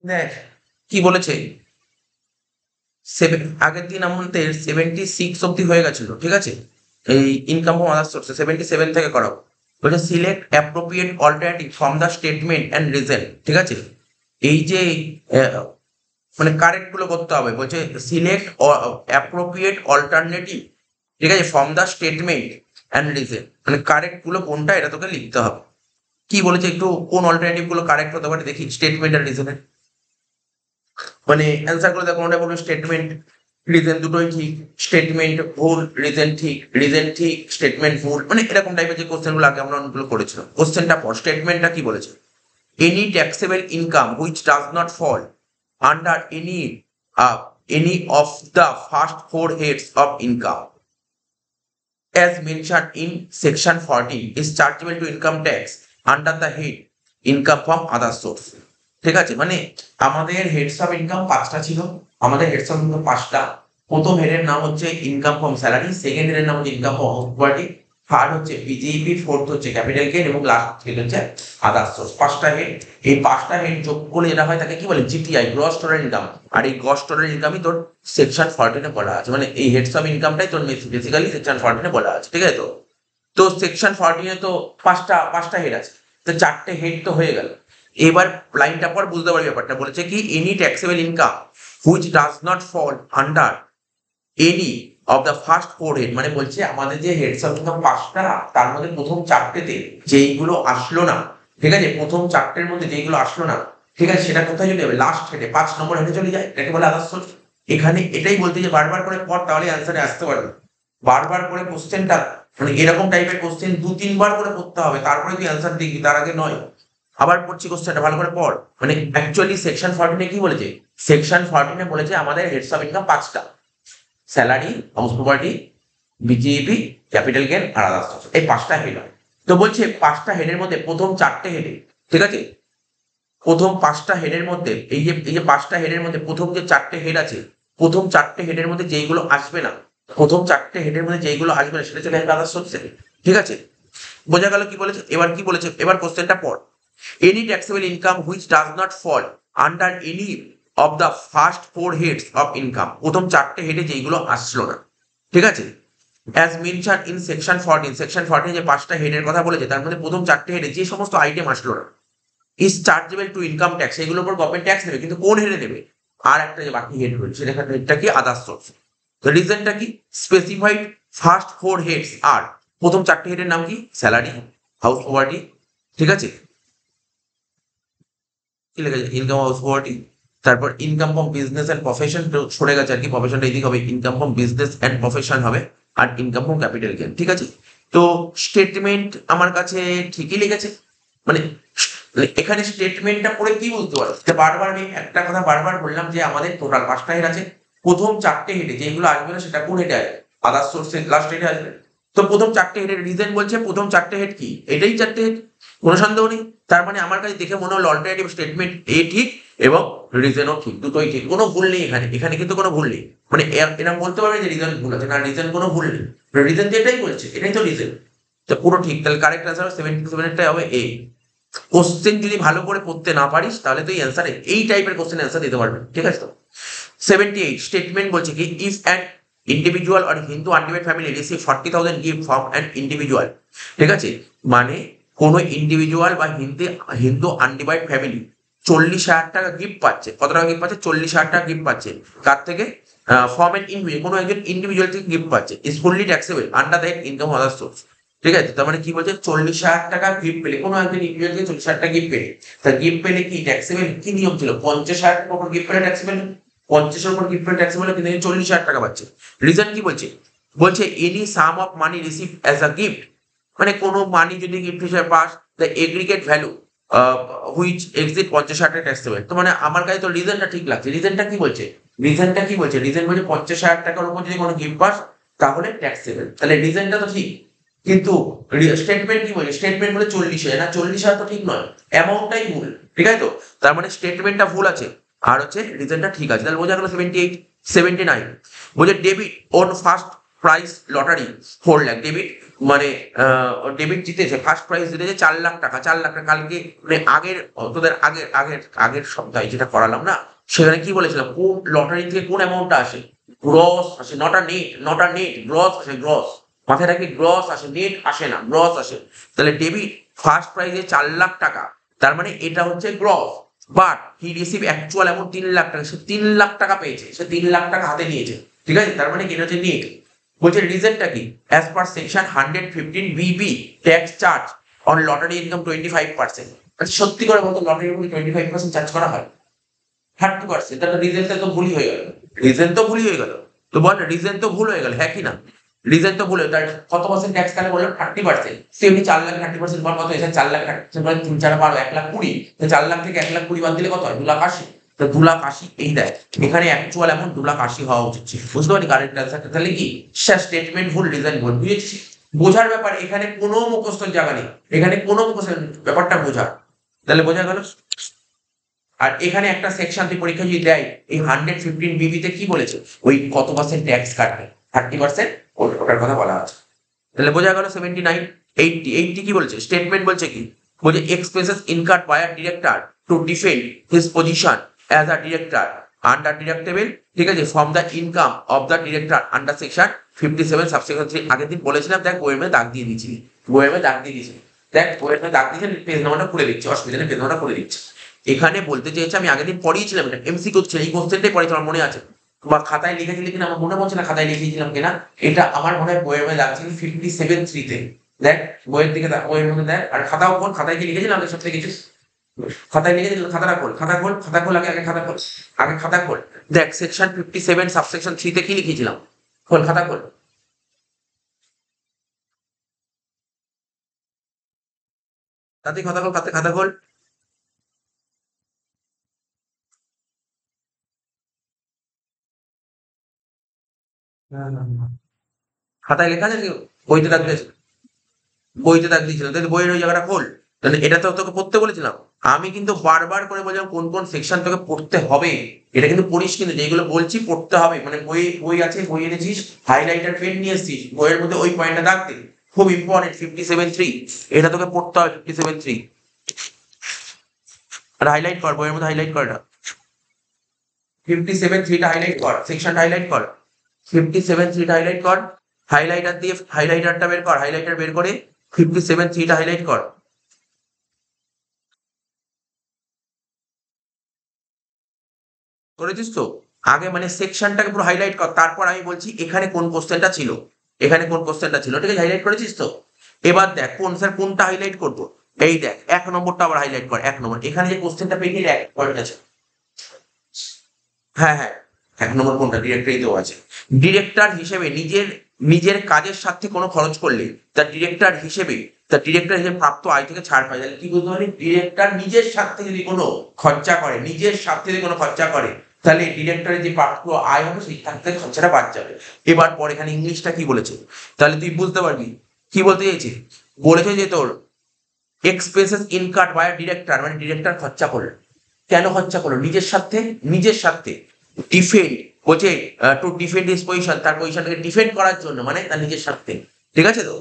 দেখ কি বলেছে, আগের দিন আমাদের 76 অব্দি হয়ে গেছিল, ঠিক আছে? এই ইনকাম ফ্রম আদার সোর্সে 77 থেকে করাবো। বলছে select appropriate alternative from the statement and reason, ঠিক আছে? এই যে মানে কারেক্ট গুলো করতে হবে, বলছে সিলেক্ট অ্যাপ্রোপ্রিয়েট অল্টারনেটিভ, ঠিক আছে, from the statement and reason, মানে কারেক্ট গুলো কোনটা এটা তোকে লিখতে হবে। কি বলেছে একটু, কোন অল্টারনেটিভ গুলো কারেক্ট হতে পারে দেখি, স্টেটমেন্ট আর রিজনের। মানে অ্যান্সার গুলো দেখো, কোনটা বলবো স্টেটমেন্ট রিজন দুটোই ঠিক, স্টেটমেন্ট ভুল রিজন ঠিক, রিজন ঠিক স্টেটমেন্ট ভুল, মানে এরকম টাইপের যে কোশ্চেন গুলো আগে আমরা অনেকগুলো করেছিলাম। কোশ্চেনটা পর, স্টেটমেন্টটা কি বলেছে, any taxable income which does not fall under any of the first four heads of income as mentioned in section 14 is chargeable to income tax under the head income from other source, ঠিক আছে? মানে আমাদের heads of income পাঁচটা ছিল, আমাদের heads of income পাঁচটা। প্রথম হেডের নাম হচ্ছে ইনকাম ফ্রম স্যালারি, সেকেন্ড হেডের নাম হচ্ছে ইনকাম ফ্রম প্রপার্টি, থার্ড হচ্ছে বিজেপি, ফোর্থ হচ্ছে ক্যাপিটাল গেইন এবং লাস্ট হেড হচ্ছে আদার সোর্স। পাঁচটা হেড, এই পাঁচটা হেড যোগ করে যেটা হয় তাকে কি বলে, জিটিআই, গ্রস টোটাল ইনকাম। আর এই গ্রস টোটাল ইনকামই তোর সেকশন 14 বলা আছে, মানে এই হেডস অফ ইনকামটাই তোর বেসিক্যালি সেকশন 14 বলা আছে, ঠিক আছে? তো তো সেকশন 14 তো পাঁচটা পাঁচটা হেড আছে, তো চারটে হেড তো হয়ে গেল। এবার লাইনটা পর বুঝতে পারবে ব্যাপারটা, বলেছে কি any taxable income which does not fall under any of the first four head, মানে বলছে আমাদের যে হেডস অফ ইনকাম পাঁচটা, তার মধ্যে প্রথম চারটেতে যেইগুলো আসলো না, ঠিক আছে, প্রথম চারটের মধ্যে যেইগুলো আসলো না, ঠিক আছে, সেটা কোথায় চলে যাবে, লাস্ট হেডে 5 নম্বর হেডে চলে যায়, এটাকে বলে আদার্স সোর্স। এখানে এটাই বলতে যে বারবার করে পড়, তাহলে অ্যান্সারে আসতে পারবে। বারবার করে কোশ্চেনটা, মানে এরকম টাইপের কোশ্চেন 2-3 বার করে পড়তে হবে, তারপরে তুই অ্যান্সার দেখবি, তার আগে নয়। আবার পড়ছি কোশ্চেনটা, ভালো করে পড়। মানে অ্যাকচুয়ালি সেকশন 14 কি বলেছে, সেকশন 14 বলেছে আমাদের হেডস অফ ইনকাম পাঁচটা, স্যালারি, হাউস প্রপার্টি, বিজিইপি, ক্যাপিটাল গেইন আর আদার্স সোর্স, এই পাঁচটা হেড হয়। তো বলছে পাঁচটা হেডের মধ্যে প্রথম চারটে হেডে, ঠিক আছে, প্রথম পাঁচটা হেডের মধ্যে এই যে পাঁচটা হেডের মধ্যে প্রথম যে চারটে হেড আছে, প্রথম চারটে হেডের মধ্যে যেইগুলো আসবে না, প্রথম চারটে হেডের মধ্যে যেইগুলো আসবে না সেটা চলে আসবে আদার্স সোর্সে, ঠিক আছে? বোঝা গেল কি বলেছে? এবার কি বলেছে, এবার কোশ্চেনটা পড়। Any taxable income which does not fall under any of the first four heads of income, প্রথম চারটে হেডে যেইগুলো আসলো না, ঠিক আছে, as mention in section 14, section 14 যে পাঁচটা হেডের কথা বলেছে তার মধ্যে প্রথম চারটে হেডে যে সমস্ত আইটেম আসলো না, is chargeable to income tax, এগুলোর উপর গভর্নমেন্ট ট্যাক্স নেবে, কিন্তু কোন হেডে দেবে? আর একটা যে বাকি হেড রয়েছে সেটা হেডটা কি, আদার্স সোর্স। তো রিজনটা কি, specified first four heads are, প্রথম চারটে হেডের নাম কি, স্যালারি, হাউস প্রপার্টি, ঠিক আছে, কি লেখা যায়, ইনকাম হাউস প্রপার্টি, তারপর income from business and profession, তো সরে গেছে আর কি, প্রফেশনটা এদিকে হবে, income from business and profession হবে, আর ইনকাম ফ্রম ক্যাপিটাল গেইন, ঠিক আছে? তো স্টেটমেন্ট আমার কাছে ঠিকই লেগেছে, মানে এখানে স্টেটমেন্টটা পড়ে কি বুঝতে পারো, যে বারবার আমি একটা কথা বারবার বললাম যে আমাদের টোটাল পাঁচটা হেড আছে, প্রথম চারটে হেডে যেগুলো আসবে না সেটা কোন হেডে আসবে, আদার্স সোর্সের লাস্ট হেডে আসবে। তো প্রথম চারটে হেডের রিজন বলছে, প্রথম চারটে হেড কি, এটাই চারটে হেড, কোনো সন্দেহ নেই। তার মানে আমার কাছে দেখে মনে হলো অল্টারনেটিভ স্টেটমেন্ট এ ঠিক এবং রিজনও ঠিক, দুটোই ঠিক, কোনো ভুল নেই এখানে, এখানে কিন্তু কোনো ভুল নেই। মানে এরকম বলতে পারবে যে রিজন ভুল আছে, না রিজন কোনো ভুল নেই, রিজন তো এটাই বলছে, এটাই তো রিজন। তো পুরো ঠিক, তাহলে কারেক্ট আনসার 77 হবে এ। কোশ্চেন যদি ভালো করে পড়তে না পারিস তাহলে তুই অ্যান্সারে এই টাইপের কোশ্চেন অ্যান্সার দিতে পারবি, ঠিক আছে? তো 78 স্টেটমেন্ট বলছে কি, if an individual or Hindu undivided family receive 40,000 gift from an individual, ঠিক আছে, মানে কোন ইন্ডিভিজুয়াল বা হিন্দু আনডিভাইড ফ্যামিলি 40,000 টাকা গিফট পাচ্ছে, কত টাকা গিফট পাচ্ছে, 40,000 টাকা গিফট পাচ্ছে, কার থেকে, ফ্রম অ্যান ইন্ডিভিজুয়াল, কোনো একজন ইন্ডিভিজুয়াল থেকে গিফট পাচ্ছে, is fully taxable under that income other source, ঠিক আছে? তার মানে কি বলছে, 40,000 টাকা গিফট পেলে, কোনো একজন ইন্ডিভিজুয়াল থেকে 40,000 টাকা গিফট পেলে, তা গিফট পেলে কি ট্যাক্সেবল, কি নিয়ম ছিল, 50,000 টাকার উপর গিফট পেলে ট্যাক্সেবল, 50-এর উপর গিফট পেলে ট্যাক্সেবল, কিন্তু 40,000 টাকা পাচ্ছে। রিজন কি বলছে, বলছে any some of money receive as a gift, মানে কোনো মানি যদি গিফট হিসেবে pass, the aggregate value which exceed 50,000 টাকা ট্যাক্সেবল। তো মানে আমার কাছে তো রিজনটা ঠিক লাগছে, রিজনটা কি বলছে, রিজনটা কি বলছে, রিজন বলছে 50,000 টাকার উপর যদি কোনো গিফট পাস তাহলে ট্যাক্সেবল, তাহলে রিজনটা তো ঠিক। কিন্তু স্টেটমেন্ট কি বলে, স্টেটমেন্ট বলে 40,000, না 40,000 তো ঠিক নয়, অ্যামাউন্টটাই ভুল, ঠিক আছে? তো তার মানে স্টেটমেন্টটা ভুল আছে আর হচ্ছে রিজনটা ঠিক আছে, তাহলে বোঝা গেল 78। 79 বলছে debit on first price lottery 4 lakh, debit মানে ডেবিট জিতেছে, ফার্স্ট প্রাইজ জিতেছে 4 লাখ টাকা। 4 লাখ টাকা কালকে মানে আগের তোদের আগের আগের আগের সপ্তাহে যেটা করালাম না, সেখানে কি বলেছিলাম কোন লটারি থেকে কোন অ্যামাউন্টটা আসে, গ্রস আসে, নট আ নেট, গ্রস আসে, গ্রস মাথায় রাখি, গ্রস আসে, নেট আসে না, গ্রস আসে। তাহলে ডেবিট ফার্স্ট প্রাইজে 4 লাখ টাকা, তার মানে এটা হচ্ছে gross. But he receive actual amount 3 lakh টাকা, সে 3 লাখ টাকা পেয়েছে, সে 3 লাখ টাকা হাতে নিয়েছে, ঠিক আছে, তার মানে কি এটা হচ্ছে নেট। বলছে রিজনটা কি, as per section 115 Bibi tax charge on lottery income 25%। আচ্ছা সত্যি করে বলতো লটারির উপরে 25% চার্জ করা হয়? 30%, তাহলে রিজনটা তো ভুলই হয়ে গেল, রিজন তো ভুলই হয়ে গেল। তো বল রিজন তো ভুল হয়ে গেল, হ্যাঁ কি না? রিজন তো ভুল হয়ে তার কত পার্সেন্ট ট্যাক্স কালে বললাম 30%। সেমনি 4 লাখ 30% পর কত হয়েছে, 4 লাখ 30% পরে 3 4 12 1,20,000। তো 4 লাখ থেকে 1,20,000 বাদ দিলে কত হয়, 2,80,000। তো 2,80,000 এই দেয়, এখানে অ্যাকচুয়াল অ্যামাউন্ট 2,80,000 হওয়া উচিত ছিল, বুঝতে পারি কারেন্ট ট্রান্সাকশন। তাহলে কি স্টেটমেন্ট ভুল, রিজন ভুল, বুঝেছি? বোঝার ব্যাপার, এখানে কোনো মুখস্থর জায়গা নেই, এখানে কোনো মুখস্থ, ব্যাপারটা বোঝার। তাহলে বোঝা গেল। আর এখানে একটা সেকশন তুই পরীক্ষা যদি দেয়, এই 115 বিবিতে কি বলেছে, ওই কত পার্সেন্ট ট্যাক্স কাটবে, 30%, ওটার কথা বলা আছে। তাহলে বোঝা গেল 79। 80 কি বলছে, স্টেটমেন্ট বলছে কি, বলছে expenses incurred by a director to defend his position as a director under deductible, ঠিক আছে, from the income of the director under section 57 subsection 3। আগের দিন বলেছিলাম, দেখ বইয়ের মধ্যে দাগ দিয়ে দিয়েছি, বইয়ের মধ্যে দাগ দিয়ে দিয়েছি, দেখ বইয়ের মধ্যে দাগ দিয়েছি, পেজ নাম্বারটা খুলে দিচ্ছি, অসুবিধা নেই, পেজ নাম্বারটা খুলে দিচ্ছি। এখানে বলতে চেয়েছে, আমি আগের দিন পড়িয়েছিলাম, এটা এমসিকিউ ছিল, এই কোশ্চেনটাই পড়ে তোমার মনে আছে বা খাতায় লিখেছিলি কিনা আমার মনে পড়ছে না, খাতায় লিখেছিলাম কিনা, এটা আমার মনে হয় বইয়ের মধ্যে লাগছিল 57 3-তে। দেখ বইয়ের দিকে দেখ, বইয়ের মধ্যে দেখ, আর খাতাও কোন খাতায় কি লিখেছিলাম, আমাদের সাথে কিছু খাতায় লিখেছিল, খাতাটা খোল, খাতা খোল, খাতা খোল, আগে আগে খাতা খোল, আগে খাতা খোল। দেখ সেকশন 57 সাবসেকশন 3-তে কি লিখেছিলাম, খোল খাতা খোল, তাতে খাতা খোল, খাতা খাতা খোল। খাতায় লেখা আছে কি, বইতে দাগ দিয়েছে, বইতে দাগ দিয়েছিলাম, তাহলে বইয়ের ওই জায়গাটা খোল। তাহলে এটা তো তোকে পড়তে বলেছিলাম, আমি কিন্তু বারবার করে বলছিলাম কোন কোন সেকশন তোকে পড়তে হবে, এটা কিন্তু পড়িস, কিন্তু যেগুলো বলছি পড়তে হবে, মানে বই বই আছে, বই এনেছিস, হাইলাইটার পেন নিয়ে এসেছিস, বইয়ের মধ্যে ওই পয়েন্টটা দাগ দে, খুব ইম্পর্টেন্ট 57 3, এটা তোকে পড়তে হবে 57 3। আর হাইলাইট কর, বইয়ের মধ্যে হাইলাইট কর, এটা 57 3টা হাইলাইট কর, সেকশনটা হাইলাইট কর, 57 3টা হাইলাইট কর, হাইলাইটার দিয়ে হাইলাইটারটা বের কর, হাইলাইটার বের করে 57 3টা হাইলাইট কর। করেছিস তো? আগে মানে সেকশনটাকে পুরো হাইলাইট কর, তারপর আমি বলছি এখানে কোন কোশ্চেনটা ছিল, এখানে কোন কোশ্চেনটা ছিল, ঠিক আছে, হাইলাইট করেছিস তো? এবার দেখ কোন স্যার কোনটা হাইলাইট করবো, এই দেখ 1 নম্বরটা আবার হাইলাইট কর, 1 নম্বর, এখানে যে কোশ্চেনটা পেয়ে এক পয়েন্ট আছে, হ্যাঁ হ্যাঁ, 1 নম্বর কোনটা, ডিরেক্টরই তো আছে। ডিরেক্টর হিসেবে নিজের নিজের কাজের সাথে কোনো খরচ করলে তার ডিরেক্টর হিসেবে, তার ডিরেক্টর হিসেবে প্রাপ্ত আয় থেকে ছাড় পায়। তাহলে কি বলতে পারি, ডিরেক্টর নিজের স্বার্থে যদি কোনো খরচা করে, নিজের স্বার্থে যদি কোনো খরচা করে, তাহলে ডিরেক্টরের যে প্রাপ্ত আয় হবে সেই থেকে খরচাটা বাদ যাবে। এবার পর এখানে ইংলিশটা কি বলেছে, তাহলে তুই বুঝতে পারবি কি বলতে চাইছি। বলেছে যে তোর এক্সপেন্সেস ইনকার্ড বাই ডিরেক্টর, মানে ডিরেক্টর খরচা করলো, কেন খরচা করলো, নিজের স্বার্থে, নিজের স্বার্থে, ডিফেন্ড, বলছে টু ডিফেন্ড হিজ পজিশন, তার পজিশনটাকে ডিফেন্ড করার জন্য, মানে তার নিজের স্বার্থে, ঠিক আছে তো,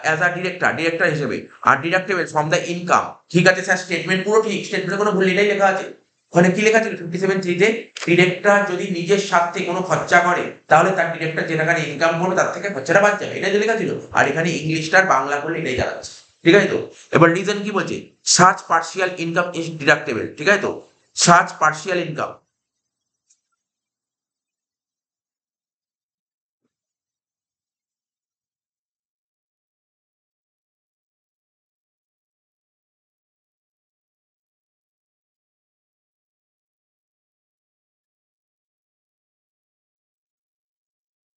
অ্যাজ আ ডিরেক্টর, ডিরেক্টর হিসেবে, আর ডিডাক্টেবল ফ্রম দ্য ইনকাম, ঠিক আছে স্যার, স্টেটমেন্ট পুরো ঠিক, স্টেটমেন্টে কোনো ভুল, এটাই লেখা আছে। ওখানে কি লেখা ছিল 57 3-তে, ডিরেক্টর যদি নিজের স্বার্থে কোনো খরচা করে, তাহলে তার ডিরেক্টর যে টাকা ইনকাম করবে তার থেকে খরচাটা বাদ যাবে, এটাই লেখা ছিল। আর এখানে ইংলিশটার বাংলা করলে এটাই জানাচ্ছে, ঠিক আছে তো। এবার রিজন কি বলছে, such partial income is deductible, ঠিক আছে তো, সাচ পার্সিয়াল ইনকাম।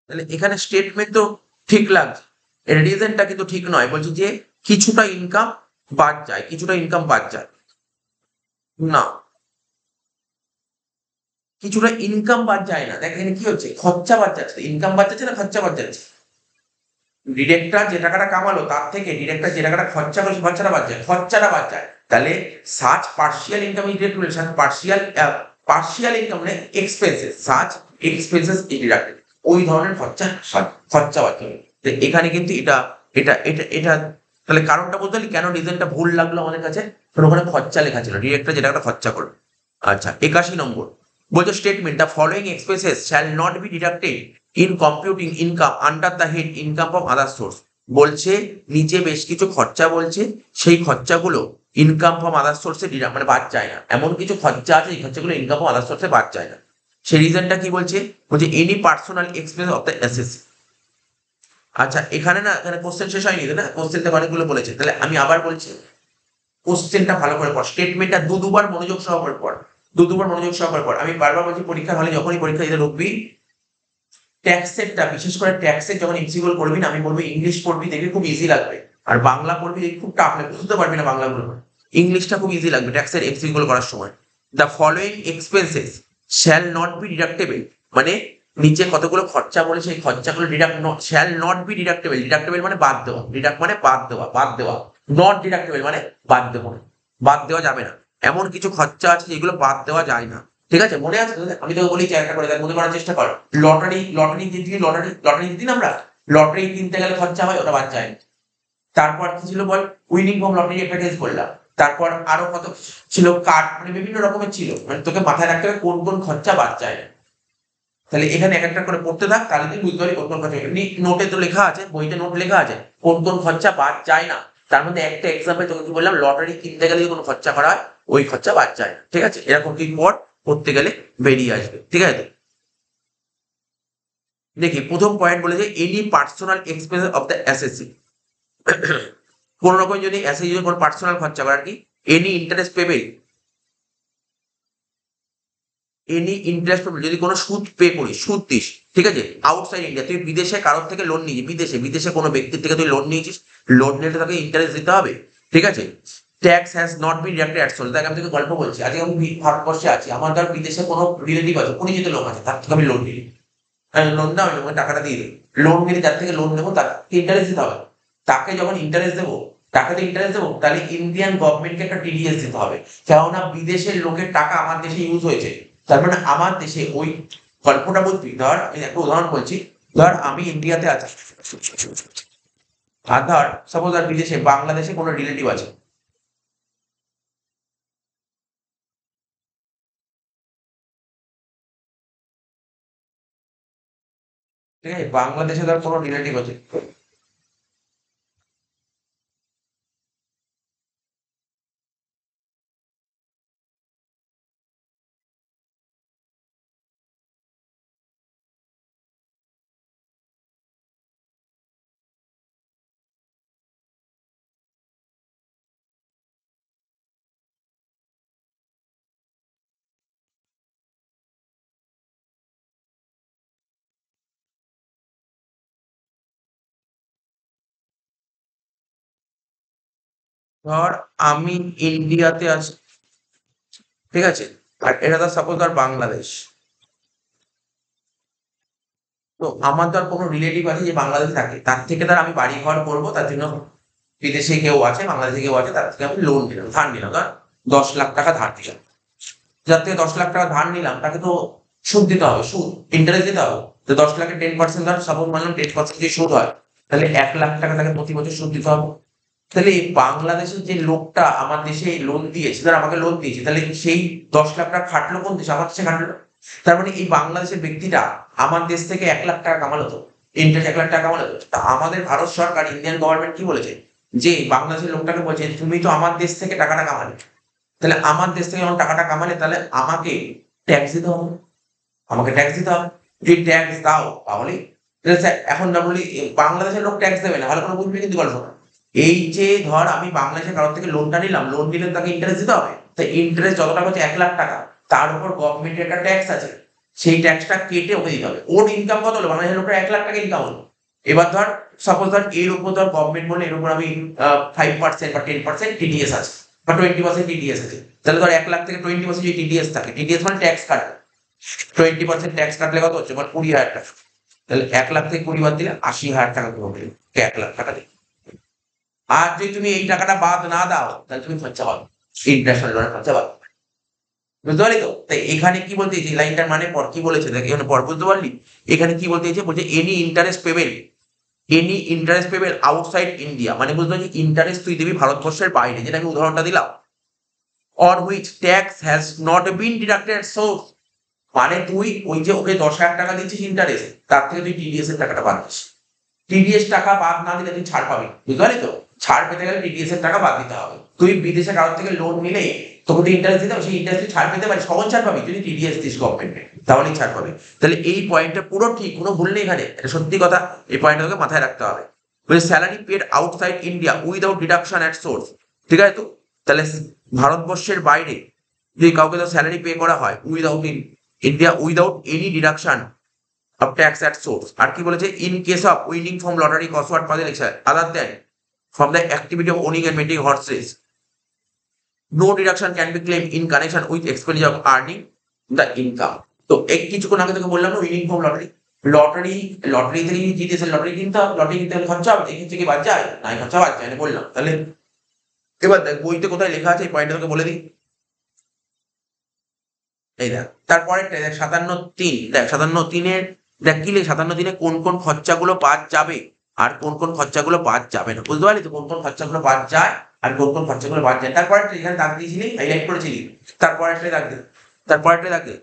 তাহলে এখানে স্টেটমেন্ট তো ঠিক লাগছে, এর রিজনটা কিন্তু ঠিক নয়, বলছি যে কিছুটা ইনকাম বাদ যায়, কিছুটা ইনকাম বাদ যায়, না, কিছুটা ইনকাম বাদ যায় না, দেখ এখানে কি হচ্ছে, খরচা বাদ যাচ্ছে, ইনকাম বাদ যাচ্ছে না খরচা বাদ যাচ্ছে, ডিরেক্টর যে টাকাটা কামালো তার থেকে ডিরেক্টর যে টাকাটা খরচা করে খরচাটা বাদ যায়, খরচাটা বাদ যায়। তাহলে such partial income is deductible, such partial partial income মানে expenses, such expenses is deducted, ওই ধরনের খরচা খরচা বাদ যাবে। তো এখানে কিন্তু এটা এটা এটা এটা তাহলে কারণটা বলতে পারলি কেন রিজনটা ভুল লাগলো আমাদের কাছে? কারণ ওখানে খরচা লেখা ছিল, ডিরেক্টর যেটা একটা খরচা করবে। আচ্ছা 81 নম্বর বলছে statement the following expenses shall not B deducted in computing income under the head income from other source. বলছে নিচে বেশ কিছু খরচা বলছে, সেই খরচাগুলো ইনকাম ফ্রম আদার সোর্সে মানে বাদ যায় না। এমন কিছু খরচা আছে এই খরচাগুলো ইনকাম ফ্রম আদার সোর্সে বাদ যায় না। সেই রিজনটা কি বলছে? বলছে any personal expense of the SSC. আচ্ছা এখানে না, এখানে কোশ্চেন শেষ হয়নি না, কোশ্চেনটা অনেকগুলো বলেছে। তাহলে আমি আবার বলছি, কোশ্চেনটা ভালো করে পড়, স্টেটমেন্টটা দুবার মনোযোগ সহকারে পড়, দুবার মনোযোগ সহকারে পড়। আমি বারবার বলছি পরীক্ষার হলে যখনই পরীক্ষা দিতে ঢুকবি, ট্যাক্সেরটা বিশেষ করে ট্যাক্সের যখন এমসিকিউ করবি না, আমি বলবো ইংলিশ পড়বি, দেখবি খুব ইজি লাগবে। আর বাংলা পড়বি দেখবি খুব টাফ লাগবে, বুঝতে পারবি না বাংলাগুলো। ইংলিশটা খুব ইজি লাগবে ট্যাক্সের এমসিকিউ করার সময়। The following expenses shall not be deductible, মানে নিচে কতগুলো খরচা বলে সেই খরচাগুলো shall not be deductible. Deductible মানে বাদ দেওয়া, ডিডাক্ট মানে বাদ দেওয়া, বাদ দেওয়া। নট ডিডাক্টেবল মানে বাদ দেওয়া, বাদ দেওয়া যাবে না। এমন কিছু খরচা আছে যেগুলো বাদ দেওয়া যায় না। ঠিক আছে, মনে আছে? আমি তোকে বলি একটা করে দেখ, মনে করার চেষ্টা কর। লটারি জিতি আমরা, লটারি কিনতে গেলে খরচা হয়, ওটা বাদ যায়। তারপর কি ছিল বল, উইনিং ফ্রম লটারি একটা কেস বললাম। তারপর আরো কত ছিল, কার্ড, মানে বিভিন্ন রকমের ছিল, মানে তোকে মাথায় রাখতে হবে কোন কোন খরচা বাদ যায়। তাহলে এখানে এক একটা করে পড়তে থাক, তাহলে তুই বুঝতে পারবি কোন কোন খরচা। এমনি নোটে তো লেখা আছে, বইতে নোট লেখা আছে কোন কোন খরচা বাদ যায় না। তার মধ্যে একটা এক্সাম্পল তোকে কি বললাম, লটারি কিনতে গেলে যদি কোনো খরচা করা হয় ওই খরচা বাদ যায় না। ঠিক আছে, এরকম তুই পড়তে গেলে বেরিয়ে আসবে। ঠিক আছে, দেখি প্রথম পয়েন্ট বলেছে any personal expense of the SSC. কোন রকম যদি এসএসসি যদি কোনো পার্সোনাল খরচা করার কি, any interest payable, any interest যদি কোনো সুদ পে করিস, সুদ দিস, ঠিক আছে, আউটসাইড ইন্ডিয়া, তুই বিদেশে কারোর থেকে লোন নিয়েছিস, বিদেশে কোনো ব্যক্তির থেকে তুই লোন নিয়েছিস, লোন নিলে তাকে ইন্টারেস্ট দিতে হবে। ঠিক আছে, tax has not been deducted at source. দেখ আমি তোকে গল্প বলছি, আজকে আমি ভারতবর্ষে আছি, আমার ধর বিদেশে কোনো রিলেটিভ আছে, পরিচিত লোক আছে, তার থেকে আমি লোন নিই, লোন দাও, আমি টাকাটা দিয়ে দিই। লোন নিলে যার থেকে লোন নেবো তাকে ইন্টারেস্ট দিতে হবে। তাকে যখন ইন্টারেস্ট দেবো, টাকাতে ইন্টারেস্ট দেবো, তাহলে ইন্ডিয়ান গভর্নমেন্টকে একটা টিডিএস দিতে হবে। কেননা বিদেশের লোকের টাকা আমার দেশে ইউজ হয়েছে, তার মানে আমার দেশে ওই গল্পটা বুঝবি। ধর আমি একটা উদাহরণ বলছি, ধর আমি ইন্ডিয়াতে আছি, আর ধর সাপোজ আর বিদেশে বাংলাদেশে কোনো রিলেটিভ আছে, ঠিক আছে, বাংলাদেশে ধর কোনো রিলেটিভ আছে, ধর আমি ইন্ডিয়াতে আছি, ঠিক আছে, আর এটা ধর সাপোজ ধর বাংলাদেশ। তো আমার ধর কোনো রিলেটিভ আছে যে বাংলাদেশে থাকে, তার থেকে ধর আমি বাড়ি ঘর করবো, তার জন্য বিদেশে কেউ আছে, বাংলাদেশে কেউ আছে, তার থেকে আমি লোন নিলাম, ধার নিলাম, ধর 10 লাখ টাকা ধার দিলাম। যার থেকে 10 লাখ টাকা ধার নিলাম তাকে তো সুদ দিতে হবে, সুদ ইন্টারেস্ট দিতে হবে। তো 10 লাখের 10% ধর সাপোজ মানলাম 10% যদি সুদ হয়, তাহলে 1 লাখ টাকা তাকে প্রতি বছর সুদ দিতে হবে। তাহলে এই বাংলাদেশের যে লোকটা আমার দেশে লোন দিয়েছে, ধর আমাকে লোন দিয়েছে, তাহলে সেই 10 লাখ টাকা খাটলো কোন দেশে? আমার দেশে খাটলো। তার মানে এই বাংলাদেশের ব্যক্তিটা আমার দেশ থেকে 1 লাখ টাকা কামালো, তো ইন্টারেস্ট 1 লাখ টাকা কামালো। তো তা আমাদের ভারত সরকার, ইন্ডিয়ান গভর্নমেন্ট কি বলেছে, যে বাংলাদেশের লোকটাকে বলছে তুমি তো আমার দেশ থেকে টাকাটা কামালে, তাহলে আমার দেশ থেকে যখন টাকাটা কামালে তাহলে আমাকে ট্যাক্স দিতে হবে, আমাকে ট্যাক্স দিতে হবে। যদি ট্যাক্স দাও তাহলে এখন না বলি বাংলাদেশের লোক ট্যাক্স দেবে না, ভালো করে বুঝবি কিন্তু গল্পটা। এই যে ধর আমি বাংলাদেশের কারোর থেকে লোনটা নিলাম, লোন নিলে তাকে ইন্টারেস্ট দিতে হবে। তো ইন্টারেস্ট যত টাকা হচ্ছে 1 লাখ টাকা, তার উপর গভর্নমেন্টের একটা ট্যাক্স আছে, সেই ট্যাক্সটা কেটে ওকে দিতে হবে। ওর ইনকাম কত হলো? বাংলাদেশের লোকের 1 লাখ টাকা ইনকাম হলো। এবার ধর সাপোজ ধর এর উপর ধর গভর্নমেন্ট বলে এর উপর আমি 5% বা 10% টিডিএস আছে, বা 20% টিডিএস আছে। তাহলে ধর 1 লাখ থেকে 20% যদি টিডিএস থাকে, টিডিএস মানে ট্যাক্স কাটবে, 20% ট্যাক্স কাটলে কত হচ্ছে? মানে 20,000 টাকা। তাহলে 1 লাখ থেকে 20 বাদ দিলে 80,000 টাকা তুমি হবে, 1 লাখ টাকা দিয়ে। আর যদি তুমি এই টাকাটা বাদ না দাও, তাহলে তুমি খরচা পাবে, ইন্টারন্যাশনাল লোনের খরচা পাবে। বুঝতে পারলি তো? তাই এখানে কি বলতে চাইছি, লাইনটার মানে পর কি বলেছে দেখ, এখানে পর বুঝতে পারলি? এখানে কি বলতে চাইছে, বলছে any interest payable, any interest payable outside India, মানে বুঝতে পারছি ইন্টারেস্ট তুই দিবি ভারতবর্ষের বাইরে, যেটা আমি উদাহরণটা দিলাম। Or which tax has not been deducted source, মানে তুই ওই যে ওকে 10,000 টাকা দিচ্ছিস ইন্টারেস্ট, তার থেকে তুই টিডিএস এর টাকাটা বাদ দিস। টিডিএস টাকা বাদ না দিলে তুই ছাড় পাবি, বুঝতে পারলি তো? ছাড় পেতে গেলে টিডিএস এর টাকা বাদ দিতে হবে। তুই বিদেশে কারোর থেকে লোন নিলে তোকে তো ইন্টারেস্ট দিতে হবে, সেই ইন্টারেস্ট তুই ছাড় পেতে পারিস, কখন ছাড় পাবি? যদি টিডিএস দিস গভর্নমেন্টে, তাহলেই ছাড় পাবি। তাহলে এই পয়েন্টটা পুরো ঠিক, কোনো ভুল নেই এখানে, এটা সত্যি কথা, এই পয়েন্টটা তোকে মাথায় রাখতে হবে। Salary paid outside India without deduction at source, ঠিক আছে তো? তাহলে ভারতবর্ষের বাইরে যদি কাউকে তো স্যালারি পে করা হয় without India without any deduction of tax at source, আর কি বলেছে, in case of winning from lottery cosworth puzzle election other than from the activity of owning and maintaining horses, no deduction can be claimed in connection with expenditure of earning the income। তো এই কিছুক্ষণ আগে তোকে বললাম না, winning from lottery, lottery থেকে জিতেছে, lottery কিনতে হবে, লটারি কিনতে হলে খরচা হবে, এই ক্ষেত্রে কি বাদ যায় না? খরচা বাদ যায় না বললাম। তাহলে এবার দেখ বইতে কোথায় লেখা আছে, এই পয়েন্টটা তোকে বলে দিই। এই দেখ তারপরেরটা দেখ 57(3), দেখ 57(3)-এর দেখ কি লেখে, 57(3)-এ কোন কোন খরচাগুলো বাদ যাবে আর কোন কোন খরচাগুলো বাদ যাবে না, বুঝতে পারলি তো? কোন কোন খরচাগুলো বাদ যায় আর কোন কোন খরচাগুলো বাদ যায়। তারপরে এখানে দাগ দিয়েছিলি, হাইলাইট করেছিলি, তারপরেরটা দাগ দে, তারপরেরটা দাগ দে।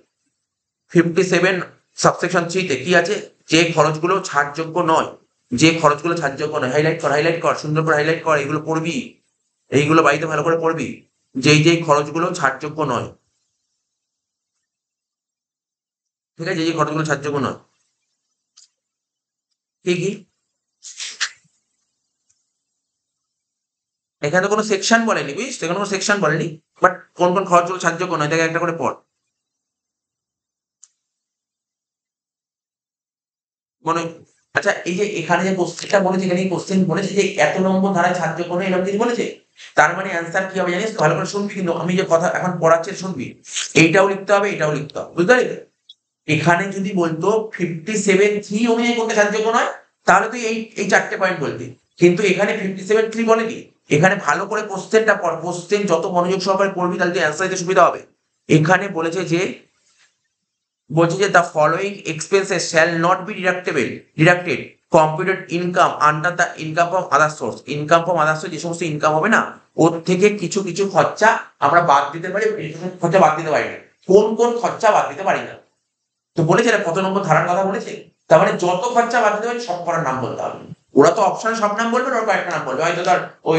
57 সাবসেকশন 3-তে কি আছে, যে খরচগুলো ছাড়যোগ্য নয়, যে খরচগুলো ছাড়যোগ্য নয়, হাইলাইট কর, হাইলাইট কর, সুন্দর করে হাইলাইট কর, এগুলো পড়বি, এইগুলো বাড়িতে ভালো করে পড়বি, যেই খরচগুলো ছাড়যোগ্য নয়, ঠিক আছে? যে খরচগুলো ছাড়যোগ্য নয়, কি কি? এখানে তো কোনো সেকশন বলেনি, বুঝিস, এখানে কোনো সেকশন বলেনি, বাট কোন কোন খরচগুলো ছাড়যোগ্য নয়, দেখে একটা করে পড় মনে। আচ্ছা এই যে এখানে যে কোশ্চেনটা বলেছে, এখানে কোশ্চেন বলেছে যে এত নম্বর ধারায় ছাড়যোগ্য নয়, এরকম কিছু বলেছে। তার মানে অ্যান্সার কি হবে জানিস? ভালো করে শুনবি, কিন্তু আমি যে কথা এখন পড়াচ্ছি শুনবি, এইটাও লিখতে হবে, এটাও লিখতে হবে, বুঝতে পারলি? এখানে যদি বলতো 57(3) অনুযায়ী কোনটা ছাড়যোগ্য নয়, তাহলে তুই এই 4টে পয়েন্ট বলবি, কিন্তু এখানে 57(3) বলেনি। এখানে ভালো করে কোশ্চেনটা পড়, কোশ্চেন যত মনোযোগ সহকারে পড়বি তাহলে তুই অ্যান্সার দিতে সুবিধা হবে। এখানে বলেছে যে the following expenses shall not B deducted computed income under the income from other source. Income from other source যে সমস্ত ইনকাম হবে না, ওর থেকে কিছু কিছু খরচা আমরা বাদ দিতে পারি, খরচা বাদ দিতে পারি না। কোন কোন খরচা বাদ দিতে পারি না? তো বলেছে কত নম্বর ধারার কথা বলেছে, তার মানে যত খরচা বাদ দিতে পারি সব করার নাম বলতে হবে। ওরা তো অপশনে সব নাম বলবে না, ওরা কয়েকটা নাম বলবে, হয়তো তার ওই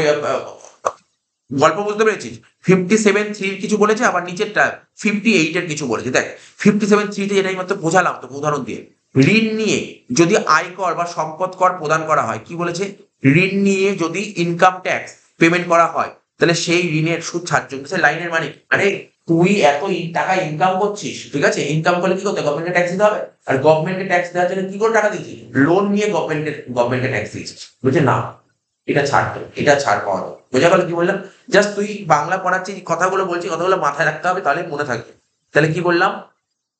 গল্প, বুঝতে পেরেছিস? 57(3) কিছু বলেছে, আবার নিচেরটা 58 কিছু বলেছে। দেখ 57(3)-তে যেটা আমি মাত্র বোঝালাম তো উদাহরণ দিয়ে, ঋণ নিয়ে যদি আয়কর বা সম্পদ কর প্রদান করা হয়, কি বলেছে, ঋণ নিয়ে যদি ইনকাম ট্যাক্স পেমেন্ট করা হয়, তাহলে সেই ঋণের সুদ ছাড়যোগ্য। লাইনের মানে আরে তুই এত টাকা ইনকাম করছিস, ঠিক আছে, ইনকাম করলে কি করতে, গভর্নমেন্টকে ট্যাক্স দিতে হবে, আর গভর্নমেন্টকে ট্যাক্স দেওয়ার জন্য কি করে টাকা দিচ্ছিস, লোন নিয়ে গভর্নমেন্টকে ট্যাক্স দিচ্ছিস, বুঝছে না? এটা ছাড়, এটা ছাড় পাওয়া যাবে, বোঝা গেল কি বললাম? জাস্ট তুই বাংলা পড়াচ্ছি, কথাগুলো বলছি, কথাগুলো মাথায় রাখতে হবে, তাহলে মনে থাকবে। তাহলে কি বললাম,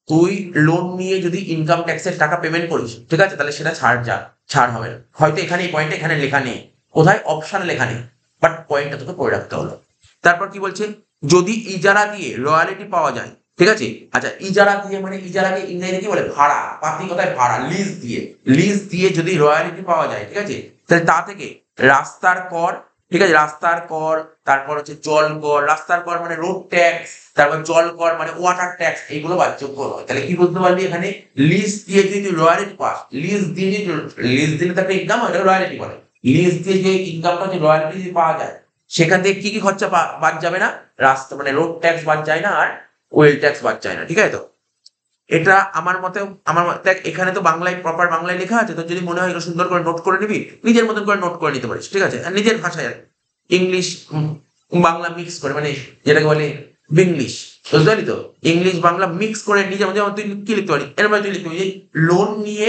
তুই লোন নিয়ে যদি ইনকাম ট্যাক্সের টাকা পেমেন্ট করিস, ঠিক আছে, তাহলে সেটা ছাড় হবে না। হয়তো এখানে এই পয়েন্টটা এখানে লেখা নেই, কোথায় অপশন লেখা নেই, বাট পয়েন্টটা তোকে পড়ে রাখতে হলো। তারপর কি বলছে, যদি ইজারা দিয়ে রয়্যালিটি পাওয়া যায়, ঠিক আছে। আচ্ছা ইজারা দিয়ে মানে, ইজারাকে ইংরেজিতে কি বলে, ভাড়া, পাতি কথায় ভাড়া, লিজ দিয়ে যদি রয়্যালিটি পাওয়া যায়, ঠিক আছে, তাহলে তা থেকে রাস্তার কর, ঠিক আছে, রাস্তার কর, তারপর হচ্ছে জল কর, রাস্তার কর মানে রোড ট্যাক্স, তারপর জল কর মানে ওয়াটার ট্যাক্স, এইগুলো বাধ্যযোগ্য নয়। তাহলে কি বলতে পারবি, এখানে লিজ দিয়ে যদি রয়্যালিটি পাস, লিজ দিলে তো একটা ইনকাম হয়, রয়্যালিটি বলে। লিজ দিয়ে যে ইনকামটা হচ্ছে রয়্যালিটি যদি পাওয়া যায়, সেখান থেকে কি কি খরচা বাদ যাবে না, রাস্তা মানে রোড ট্যাক্স বাদ যায় না, আর ওয়েল ট্যাক্স বাদ যায় না, ঠিক আছে তো? এটা দেখ এখানে তো বাংলায় প্রপার বাংলায় লেখা আছে, তো যদি মনে হয় সুন্দর করে নোট করে নিবি, নিজের মতন করে নোট করে নিতে পারিস, ঠিক আছে, আর নিজের ভাষায় আর ইংলিশ বাংলা মিক্স করে, মানে যেটাকে বলে বিংলিশ, বুঝতে পারলি তো? ইংলিশ বাংলা মিক্স করে নিজের মধ্যে তুই কি লিখতে পারি, এর মধ্যে তুই লিখতে পারি লোন নিয়ে,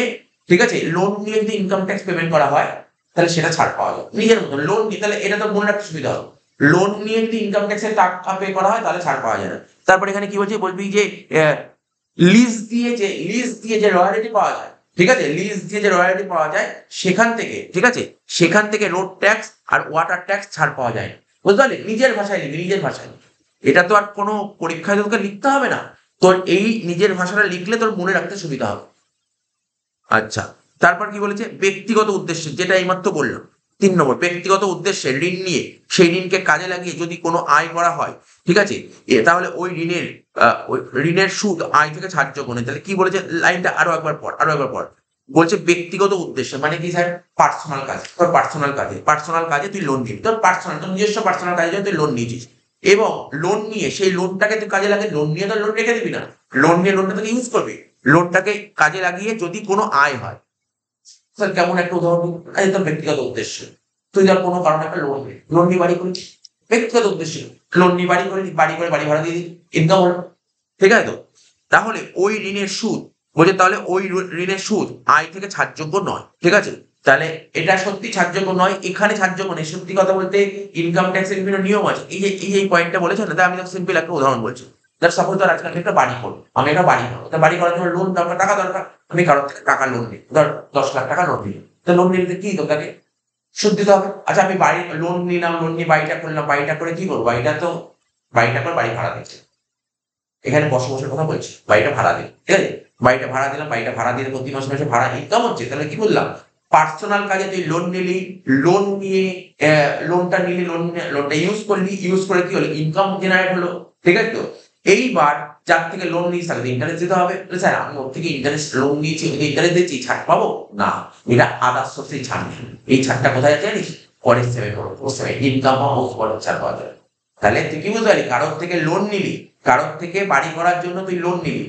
ঠিক আছে, লোন নিয়ে যদি ইনকাম ট্যাক্স পেমেন্ট করা হয়, তাহলে সেটা ছাড় পাওয়া যায় নিজের মতন। লোন নিয়ে, তাহলে এটা তো মনে রাখতে সুবিধা হবে, লোন নিয়ে যদি ইনকাম ট্যাক্সের টাকা পে করা হয়, তাহলে ছাড় পাওয়া যায় না। তারপর এখানে কি বলছে, বলবি যে লিজ দিয়ে যে রয়্যালিটি পাওয়া যায়, ঠিক আছে, লিজ দিয়ে যে রয়্যালিটি পাওয়া যায় সেখান থেকে, ঠিক আছে, সেখান থেকে রোড ট্যাক্স আর ওয়াটার ট্যাক্স ছাড় পাওয়া যায় না, বুঝতে পারলি? নিজের ভাষায় লিখবি, নিজের ভাষায়। এটা তো আর কোনো পরীক্ষায় তোকে লিখতে হবে না, তোর এই নিজের ভাষাটা লিখলে তোর মনে রাখতে সুবিধা হবে। আচ্ছা তারপর কি বলেছে, ব্যক্তিগত উদ্দেশ্যে, যেটা এইমাত্র বললাম 3 নম্বর, ব্যক্তিগত উদ্দেশ্যে ঋণ নিয়ে সেই ঋণকে কাজে লাগিয়ে যদি কোনো আয় করা হয়, ঠিক আছে, তাহলে ওই ঋণের সুদ আয় থেকে ছাড়যোগ্য নয়। তাহলে কি বলেছে, লাইনটা আরো একবার পর বলছে ব্যক্তিগত উদ্দেশ্যে মানে কি স্যার, পার্সোনাল কাজে তুই লোন নিবি, তোর নিজস্ব পার্সোনাল কাজে তুই লোন নিয়েছিস, এবং লোন নিয়ে সেই লোনটাকে তুই কাজে লাগে, লোন নিয়ে তো লোন রেখে দিবি না, লোনটা তোকে ইউজ করবি, লোনটাকে কাজে লাগিয়ে যদি কোনো আয় হয়। স্যার কেমন একটা উদাহরণ দিন, এই তোর ব্যক্তিগত উদ্দেশ্য, তুই ধর কোনো কারণে একটা লোন নিয়ে বাড়ি করলি, ব্যক্তিগত উদ্দেশ্য, লোন নিয়ে বাড়ি করলি, বাড়ি করে বাড়ি ভাড়া দিয়ে দিলি, ইনকাম হলো, ঠিক আছে তো। তাহলে ওই ঋণের সুদ বলছে, তাহলে ওই ঋণের সুদ আয় থেকে ছাড়যোগ্য নয়, ঠিক আছে। তাহলে এটা সত্যি ছাড়যোগ্য নয়, এখানে ছাড়যোগ্য নেই। সত্যি কথা বলতে ইনকাম ট্যাক্সের বিভিন্ন নিয়ম আছে, এই পয়েন্টটা বলেছেন না, তাই আমি সিম্পল একটা উদাহরণ বলছি। তার সাপোজ ধর আজকে আমি একটা বাড়ি করবো, আমি একটা বাড়ি করবো, তা বাড়ি করার জন্য লোন দরকার, টাকা দরকার, আমি কারোর থেকে টাকা লোন নিই, ধর 10 লাখ টাকা লোন নিই, তো লোন নিতে কি তোকে সুদ দিতে হবে। আচ্ছা আমি বাড়ি লোন নিলাম, লোন নিয়ে বাড়িটা করলাম, বাড়িটা করে কি করবো, বাড়িটা করে বাড়ি ভাড়া দিচ্ছে, এখানে বসবাসের কথা বলছি, বাড়িটা ভাড়া দিই, ঠিক আছে, বাড়িটা ভাড়া দিলাম, বাড়িটা ভাড়া দিয়ে প্রতি মাসে মাসে ভাড়া ইনকাম হচ্ছে। তাহলে কি বললাম, পার্সোনাল কাজে তুই লোন নিলি, লোন নিয়ে লোনটা ইউজ করে কি হলো, ইনকাম জেনারেট হলো, ঠিক আছে তো। এইবার যার থেকে লোন নিয়েছি তাকে ইন্টারেস্ট দিতে হবে। স্যার আমি ওর থেকে লোন নিয়েছি, ইন্টারেস্ট দিচ্ছি, ছাড় পাবো না, এটা আদার্স সোর্সেই ছাড় নেই। এই ছাড়টা কোথায় আছে জানিস, পরের ইনকাম ছাড় পাওয়া যায়। তাহলে তুই কি বুঝতে পারি, কারোর থেকে লোন নিলি, কারোর থেকে বাড়ি করার জন্য তুই লোন নিলি,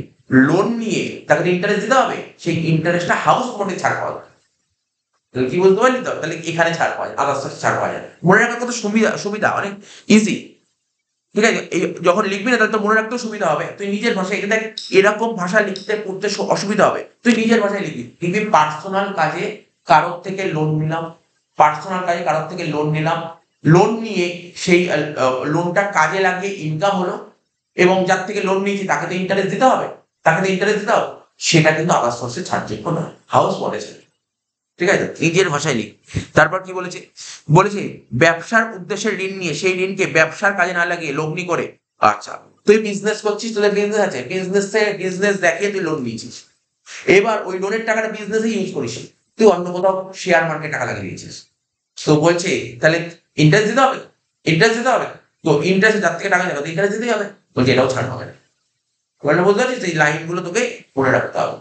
লোন নিয়ে তাকে ইন্টারেস্ট দিতে হবে, সেই ইন্টারেস্টটা হাউস মোটে ছাড় পাওয়া যায়। তাহলে কি বুঝতে পারলি তো, তাহলে এখানে ছাড় পাওয়া যায়, আদার্স ছাড় পাওয়া যায়। মনে রাখার কত সুবিধা অনেক ইজি, ঠিক আছে। এই যখন লিখবি না তাহলে তো মনে রাখতেও সুবিধা হবে, তুই নিজের ভাষায় দেখ, এরকম ভাষা লিখতে পড়তে অসুবিধা হবে, তুই নিজের ভাষায় লিখবি পার্সোনাল কাজে কারোর থেকে লোন নিলাম, লোন নিয়ে সেই লোনটা কাজে লাগিয়ে ইনকাম হলো, এবং যার থেকে লোন নিয়েছি তাকে তো ইন্টারেস্ট দিতে হবে, সেটা কিন্তু আদার্স সোর্সে ছাড়যোগ্য নয়, হাউস বলেছে, ঠিক আছে, নিজের ভাষায় লিখ। তারপর কি বলেছে, ব্যবসার উদ্দেশ্যে ঋণ নিয়ে সেই ঋণকে ব্যবসার কাজে না লাগিয়ে লগ্নি করে। আচ্ছা তুই বিজনেস করছিস, তোদের বিজনেস আছে, বিজনেস দেখিয়ে তুই লোন নিয়েছিস, এবার ওই লোনের টাকাটা বিজনেসে ইউজ করিস, তুই অন্য কোথাও শেয়ার মার্কেটে টাকা লাগিয়ে দিয়েছিস, তো বলছে তাহলে ইন্টারেস্ট দিতে হবে, তো ইন্টারেস্ট যার থেকে টাকা যাবে ইন্টারেস্ট দিতেই হবে, বলছে এটাও ছাড় হবে না। বুঝতে পারছিস, এই লাইনগুলো তোকে মনে রাখতে হবে।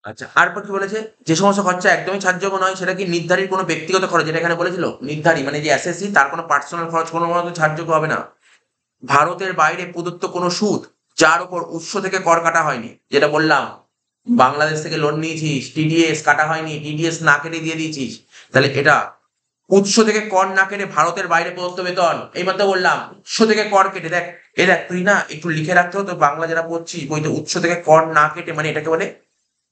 আচ্ছা তারপর কি বলেছে, যে সমস্ত খরচা একদমই ছাড়যোগ্য নয় সেটা কি নির্ধারিত কোনো ব্যক্তিগত খরচ, যেটা এখানে বলেছিল নির্ধারিত মানে যে এসএসসি, তার কোনো পার্সোনাল খরচ কোনো মতো ছাড়যোগ্য হবে না। ভারতের বাইরে প্রদত্ত কোনো সুদ যার উপর উৎস থেকে কর কাটা হয়নি, যেটা বললাম বাংলাদেশ থেকে লোন নিয়েছিস, টিডিএস কাটা হয়নি, টিডিএস না কেটে দিয়ে দিয়েছিস, তাহলে এটা উৎস থেকে কর না কেটে ভারতের বাইরে প্রদত্ত বেতন, এইমাত্র বললাম উৎস থেকে কর কেটে, দেখ তুই না একটু লিখে রাখতে হতো, বাংলা যারা পড়ছিস বইতে উৎস থেকে কর না কেটে মানে এটাকে বলে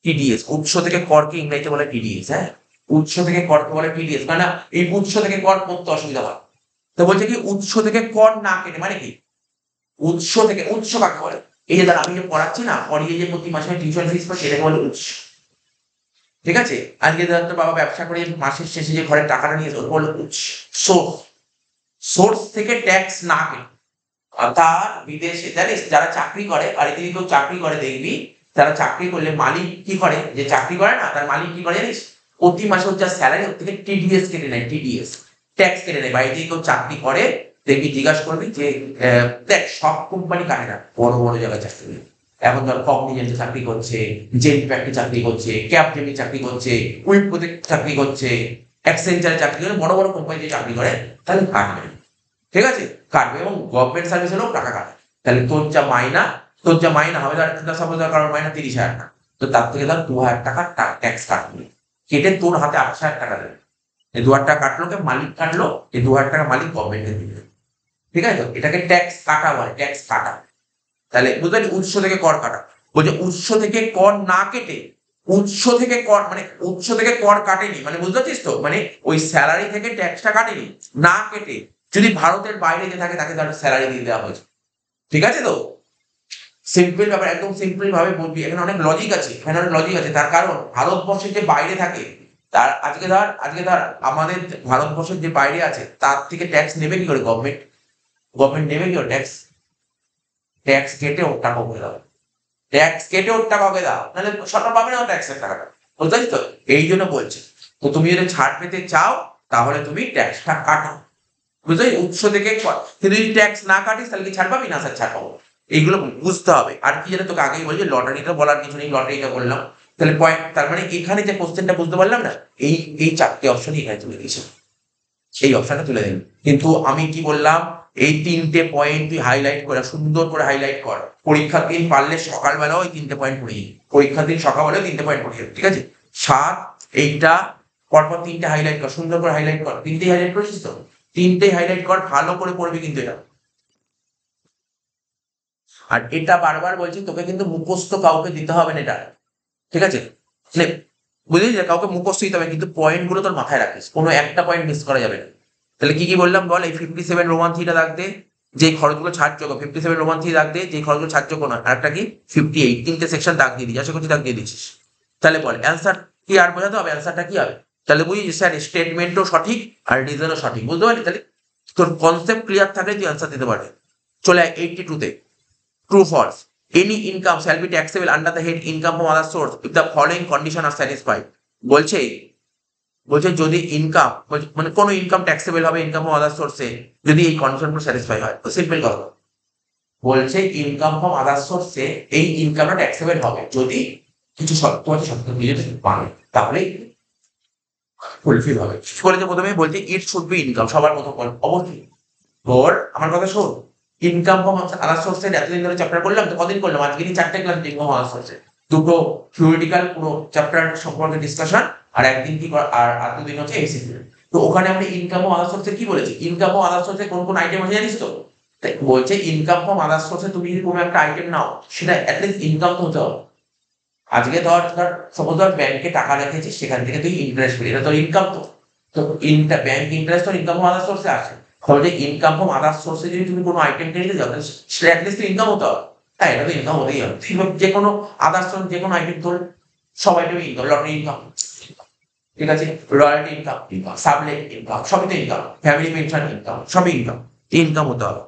টিডিএস, উৎস থেকে করকে ইংরেজিতে বলে টিডিএস, হ্যাঁ, উৎস থেকে করকে বলে টিডিএস, কারণ এই উৎস থেকে কর করতে অসুবিধা হয়। তো বলছে কি উৎস থেকে কর না কেটে মানে কি, উৎস কাকে বলে, এই যে আমি যে পড়াচ্ছি না, পড়িয়ে যে প্রতি মাসে টিউশন ফিস পাচ্ছি, এটাকে বলে উৎস, ঠিক আছে। আজকে ধর তোর বাবা ব্যবসা করে মাসের শেষে যে ঘরের টাকাটা নিয়ে ওর বলে উৎস। সোর্স থেকে ট্যাক্স না কেটে, অর্থাৎ বিদেশে জানিস যারা চাকরি করে, বাড়িতে কেউ চাকরি করে দেখবি, তারা চাকরি করলে মালিক কি করে, যে চাকরি করে না তার মালিক কি করে জানিস, প্রতি মাসে যা স্যালারি ওর থেকে টিডিএস কেটে নেয়, ট্যাক্স কেটে নেয়। বাড়িতে কেউ চাকরি করে দেখবি, জিজ্ঞাসা করবি যে দেখ সব কোম্পানি কাটে না, বড় বড় জায়গায় চাকরি করে, এখন ধর কগনিজেন্টে চাকরি করছে, জেনপ্যাক্টে চাকরি করছে, ক্যাপজেমি চাকরি করছে, উইপ্রোতে চাকরি করছে, অ্যাক্সেঞ্চারে চাকরি করে, বড় বড় কোম্পানিতে চাকরি করে, তাহলে কাটবে, ঠিক আছে, কাটবে, এবং গভর্নমেন্ট সার্ভিস হলেও টাকা কাটে। তাহলে তোর যা মাইনা হবে, সাপোজ কারোর মাইনা 30,000 টাকা, তো তার থেকে ধর 2,000 টাকা ট্যাক্স কাটবে, কেটে তোর হাতে 28,000 টাকা দেবে, এই 2,000 টাকা কাটলো, কে মালিক কাটলো, এই 2,000 টাকা মালিক গভর্নমেন্টে দিবে, ঠিক আছে তো, এটাকে ট্যাক্স কাটা বলে, ট্যাক্স কাটা। তাহলে বুঝতে পারলি, উৎস থেকে কর কাটা, বলছে উৎস থেকে কর না কেটে, উৎস থেকে কর কাটেনি মানে বুঝতে পারছিস তো, মানে ওই স্যালারি থেকে ট্যাক্সটা কাটেনি, না কেটে যদি ভারতের বাইরে যে থাকে তাকে তার স্যালারি দিয়ে দেওয়া হয়েছে, ঠিক আছে তো। সিম্পল ব্যাপার, একদম সিম্পল ভাবে বলবি, এখানে অনেক লজিক আছে, তার কারণ ভারতবর্ষের যে বাইরে থাকে তার আজকে ধর আমাদের ভারতবর্ষের যে বাইরে আছে তার থেকে ট্যাক্স নেবে কি করে গভর্নমেন্ট নেবে কি করে ট্যাক্স? ট্যাক্স কেটে ওর টাকা ওকে দাও, ট্যাক্স কেটে ওর টাকা ওকে দাও, নাহলে সরকার পাবে না ট্যাক্সের টাকাটা। বুঝতে পারছি তো, এই জন্য বলছে। তো তুমি যদি ছাড় পেতে চাও তাহলে তুমি ট্যাক্সটা কাটো, বুঝলি, উৎস থেকে কিন্তু যদি ট্যাক্স না কাটিস তাহলে কি ছাড় পাবি? না স্যার ছাড় পাবো। এইগুলো বুঝতে হবে। আর কি জানো, তোকে আগেই বলছি লটারিটা বলার কিছু নেই, লটারিটা বললাম। তাহলে পয়েন্ট, তার মানে এখানে যে কোশ্চেনটা বুঝতে পারলাম না, এই এই চারটে অপশনই এখানে তুলে দিয়েছে, এই অপশনটা তুলে দেন। কিন্তু আমি কি বললাম, এই তিনটে পয়েন্ট তুই হাইলাইট করে সুন্দর করে হাইলাইট কর। পরীক্ষার দিন পারলে সকালবেলাও ওই তিনটে পয়েন্ট পড়িয়ে, পরীক্ষার দিন সকালবেলাও তিনটে পয়েন্ট পড়িয়ে, ঠিক আছে? 7 এইটা পরপর তিনটে হাইলাইট কর, সুন্দর করে হাইলাইট কর। তিনটেই হাইলাইট করেছিস তো? তিনটেই হাইলাইট কর, ভালো করে পড়বি কিন্তু এটা। আর এটা বারবার বলছি, তোকে কিন্তু মুখস্থ কাউকে দিতে হবে না এটা, ঠিক আছে? মানে বুঝলি, যে কাউকে মুখস্থ দিতে হবে, কিন্তু পয়েন্ট গুলো তোর মাথায় রাখিস, কোনো একটা পয়েন্ট মিস করা যাবে না। তাহলে কি কি বললাম বল? এই 57 রোমান থ্রিটা দাগ দে, যে খরচগুলো ছাড়যোগ্য। 57 রোমান থ্রি দাগ দে, যে খরচগুলো ছাড়যোগ্য নয়। আর একটা কি 58, তিনটে সেকশন দাগ দিয়ে দিই, আশা করছি দাগ দিয়ে দিচ্ছিস। তাহলে বল অ্যান্সার কি, আর বোঝাতে হবে অ্যান্সারটা কি হবে? তাহলে বুঝি স্যার স্টেটমেন্টও সঠিক আর রিজনও সঠিক, বুঝতে পারলি? তাহলে তোর কনসেপ্ট ক্লিয়ার থাকলে তুই অ্যান্সার দিতে পারবি। চলে 82 তে, true false, any income shall be taxable under the head income from other source if the following condition are satisfied। বলছে বলছে যদি ইনকাম, মানে কোনো ইনকাম ট্যাক্সেবল হবে ইনকাম ফ্রম আদার সোর্সে যদি এই কন্ডিশনগুলো স্যাটিসফাই হয়। তো সিম্পল কথা, বলছে ইনকাম ফ্রম আদার সোর্সে এই ইনকামটা ট্যাক্সেবল হবে যদি কিছু শর্ত আছে, শর্তগুলো যদি পান তাহলেই ফুলফিল হবে। বলেছে প্রথমে, বলছে ইট শুড বি ইনকাম, সবার মতো অবশ্যই। তোর আমার কথা শোন, ইনকাম ফ্রম আদার সোর্সের এতদিন ধরে চ্যাপ্টার করলাম তো, কদিন করলাম? আজকে নিয়ে 4টে ক্লাস ইনকাম ফ্রম আদার সোর্সে, দুটো থিওরিটিক্যাল পুরো চ্যাপ্টার সম্পর্কে ডিসকাশন, আর একদিন কি আর 2 দিন হচ্ছে এমসিকিউ। তো ওখানে আমরা ইনকাম ফ্রম আদার সোর্সে কি বলেছি, ইনকাম ফ্রম আদার সোর্সে কোন কোন আইটেম আছে জানিস তো? তাই বলছে ইনকাম ফ্রম আদার সোর্সে তুমি যদি কোনো একটা আইটেম নাও, সেটা অ্যাটলিস্ট ইনকাম তো হতে হবে। আজকে ধর ধর সাপোজ ধর ব্যাংকে টাকা রেখেছিস, সেখান থেকে তুই ইন্টারেস্ট পেলি, এটা তোর ইনকাম তো। তো ব্যাংক ইন্টারেস্ট তোর ইনকাম ফ্রম আদার সোর্সে আসে। তাহলে ইনকাম ফ্রম আদার সোর্সে যদি তুমি কোনো আইটেম কিনতে যাও, সেটা অ্যাটলিস্ট ইনকাম হতে হবে। হ্যাঁ, এটা তো ইনকাম হতেই হবে। যে কোনো আদার সোর্স, যে কোনো আইটেম তোর, সব আইটেমে ইনকাম, লটারি ইনকাম, ঠিক আছে, রয়্যালটি ইনকাম, সাবলেট ইনকাম, সবই তো ইনকাম, ফ্যামিলি পেনশন ইনকাম, সবই ইনকাম, ইনকাম হতে হবে।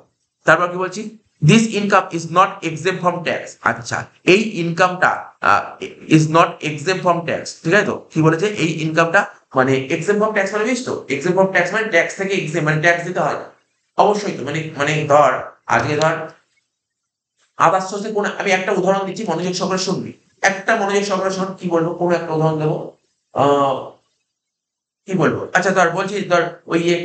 তারপর কি বলছি, this income is not exempt from tax. আচ্ছা, এই ইনকামটা is not exempt from tax, ঠিক আছে? তো কি বলেছে, এই ইনকামটা মানে এক্সেম ফ্রম ট্যাক্স মানে বুঝছো, এক্সেম ফ্রম ট্যাক্স মানে ট্যাক্স থেকে এক্সেম, মানে ট্যাক্স দিতে হয় না। অবশ্যই তো, মানে মানে ধর আজকে ধর আদার্স সোর্সে কোন, আমি একটা উদাহরণ দিচ্ছি, মনোযোগ সহকারে শুনবি, একটা মনোযোগ সহকারে শোন। কি বলবো, কোনো একটা উদাহরণ দেবো। আহ কি বলবো, আচ্ছা ধর বলছি, ধর ওই যে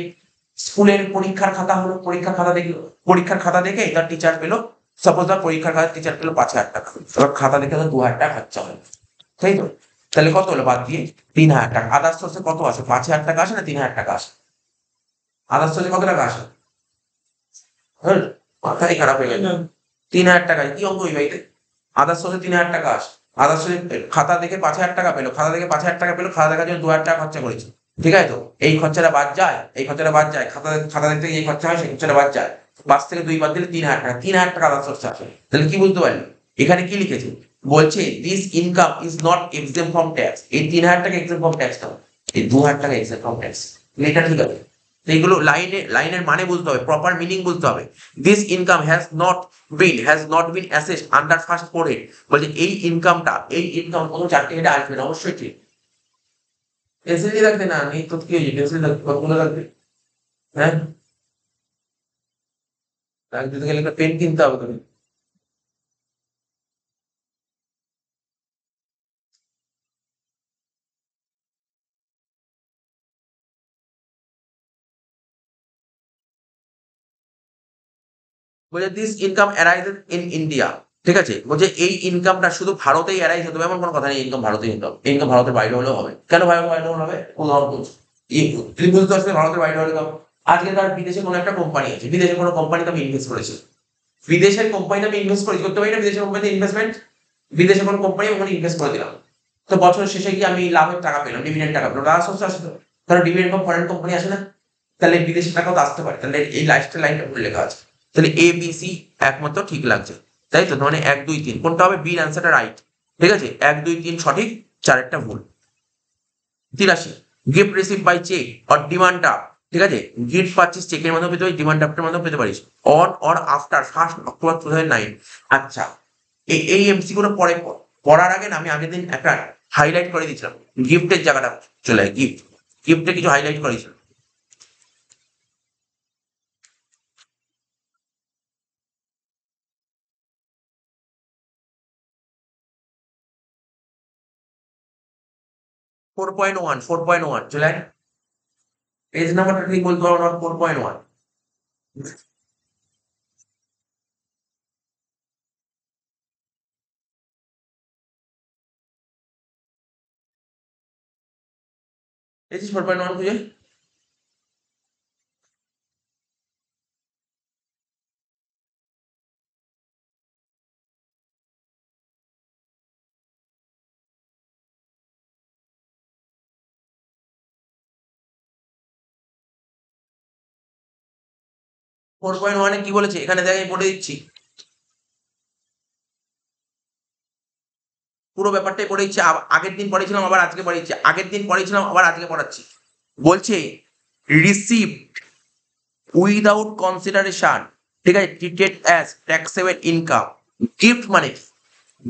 স্কুলের পরীক্ষার খাতা হলো, পরীক্ষার খাতা দেখলো, পরীক্ষার খাতা দেখে তার টিচার পেলো, সাপোজ ধর পরীক্ষার খাতা টিচার পেলো 5,000 টাকা, এবার খাতা দেখে ধর 2,000 টাকা খরচা হলো, তাই তো? তাহলে কত হলো বাদ দিয়ে? 3,000 টাকা। আদার্স সোর্সে কত আসে, 5,000 টাকা আসে না 3,000 টাকা আসে? আদার্স সোর্সে কত টাকা আসে? হ্যাঁ, মাথায় খারাপ হয়ে গেল। 3,000 টাকা কি অঙ্ক ওই বাড়িতে? আদার্স সোর্সে 3,000 টাকা আসে। আদার্স সোর্সে খাতা দেখে 5,000 টাকা পেলো, খাতা দেখে 5,000 টাকা পেলো, খাতা দেখার জন্য 2,000 টাকা খরচা করেছে, ঠিক আছে? তো এই খরচাটা বাদ যায়, এই খরচাটা বাদ যায়, খাতা খাতা দেখতে গিয়ে খরচা হয়, সেই খরচাটা বাদ যায়। 5 থেকে 2 বাদ দিলে 3,000 টাকা, 3,000 টাকা আদার্স সোর্সে আসে। তাহলে কি বুঝতে পারলি, এখানে কি লিখেছে? বলছে this income is not exempt from tax, এই 3,000 টাকা এক্সেম ফ্রম ট্যাক্স না, এই 2,000 টাকা এক্সেম ফ্রম ট্যাক্স। এটা ঠিক আছে? এইগুলো লাইনের মানে বুঝতে হবে, প্রপার মিনিং বুঝতে হবে। This income has not been assessed under first four head. বলছে এই ইনকাম কোনো 4টে হেডে আসবে না, অবশ্যই ঠিক। পেন্সিল দিয়ে রাখবে না, নেই তো কি হয়েছে, পেন্সিল কতগুলো রাখবে? হ্যাঁ, দিতে গেলে একটা পেন কিনতে হবে তুমি। বলছে this income arises in India, ঠিক আছে? বলছে এই ইনকামটা শুধু ভারতেই অ্যারাইজ হতে হবে এমন কোনো কথা নেই, ইনকাম ভারতেই ইনকাম, ইনকাম ভারতের বাইরে হলেও হবে। কেন বাইরে হলে হবে? উদাহরণ বলছি, তুমি বুঝতে পারছো ভারতের বাইরে হলে হবে। আজকে তার বিদেশে কোনো একটা কোম্পানি আছে, বিদেশে কোনো কোম্পানিতে আমি ইনভেস্ট করেছি, বিদেশের কোম্পানিতে আমি ইনভেস্ট করেছি, করতে পারি না বিদেশের কোম্পানিতে ইনভেস্টমেন্ট? বিদেশে কোনো কোম্পানি ওখানে ইনভেস্ট করে দিলাম, তো বছরের শেষে গিয়ে আমি লাভের টাকা পেলাম, ডিভিডেন্ড টাকা পেলাম, টাকা সোর্স আসে তো। কারণ ডিভিডেন্ড বা ফরেন কোম্পানি আসে না, তাহলে বিদেশি টাকাও তো আসতে পারে। তাহলে এই লাইফস্টাইল লাইনটা ভুল লেখা আছে। তাহলে এ বি সি একমাত্র ঠিক লাগছে, তাই তো? মানে 1 2 3 কোনটা হবে? বির অ্যান্সারটা রাইট, ঠিক আছে? 1 2 3 সঠিক, 4 ভুল। 83 gift receive by cheque or demand draft, ঠিক আছে, গিফট পাচ্ছিস চেকের মাধ্যমে পেতে পারিস, ডিমান্ড ড্রাফটের মাধ্যমে পেতে পারিস অন অর আফটার 1 অক্টোবর 2009। আচ্ছা, এই এমসিকিউটা পরে পড়ার আগে না আমি আগের দিন একটা হাইলাইট করে দিয়েছিলাম, গিফটের জায়গাটা চলে যায়, গিফটে কিছু হাইলাইট করেছিলাম। ফোর পয়েন্ট ওয়ান চলে আয়। পেজ নাম্বারটা ঠিক বলতে পারবো না, 4.1। পেয়েছিস 4.1 খুঁজে? ফোর পয়েন্ট ওয়ানে কি বলেছে এখানে দেখ, আমি পড়ে দিচ্ছি, পুরো ব্যাপারটাই পড়ে দিচ্ছি। আগের দিন পড়েছিলাম আবার আজকে পড়েছি, আগের দিন পড়েছিলাম আবার আজকে পড়াচ্ছি। বলছে রিসিভ উইদাউট কনসিডারেশন, ঠিক আছে, treated as taxable income. Gift মানে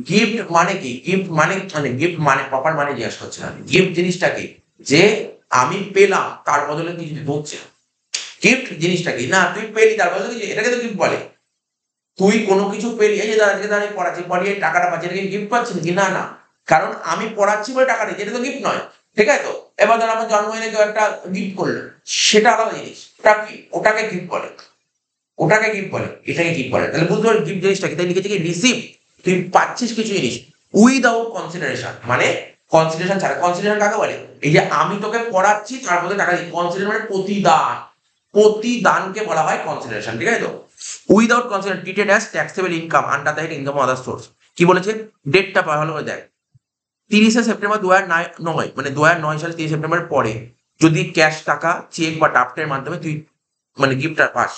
গিফট মানে কি? গিফট মানে প্রপার মানে জিজ্ঞাসা করছে না। গিফট জিনিসটা কি? যে আমি পেলাম তার বদলে কিছু হচ্ছে। গিফট জিনিসটা কি? না তুই পেলি তার বদলে কিছু, এটাকে তো গিফট বলে। তুই কোনো কিছু পেলি, এই যে আজকে দাঁড়িয়ে পড়াচ্ছি, পড়িয়ে টাকাটা পাচ্ছি, এটাকে গিফট পাচ্ছি নাকি? না না, কারণ আমি পড়াচ্ছি বলে টাকা দিচ্ছি, এটা তো গিফট নয়, ঠিক আছে? তো এবার ধর আমার জন্মদিনে কেউ একটা গিফট করলো, সেটা আলাদা জিনিস, ওটা কি? ওটাকে গিফট বলে, ওটাকে গিফট বলে, এটাকে গিফট বলে। তাহলে বুঝতে পারছি গিফট জিনিসটা কি। তাই লিখেছে কি রিসিভ, তুই পাচ্ছিস কিছু জিনিস উইদাউট কনসিডারেশন, মানে কনসিডারেশন ছাড়া। কনসিডারেশন কাকে বলে? এই যে আমি তোকে পড়াচ্ছি তার মধ্যে টাকা দিই, কনসিডারেশন মানে প্রতিদান, প্রতিদানকে বলা হয় কনসিডারেশন, ঠিক আছে? তো without consideration treated as taxable income under the head income other source. কি বলেছে? ডেটটা ভালো করে দেখ, 30 সেপ্টেম্বর 2009, মানে 2009 সালে 30 সেপ্টেম্বরের পরে যদি ক্যাশ টাকা, চেক বা ড্রাফটের মাধ্যমে তুই মানে গিফটটা পাস,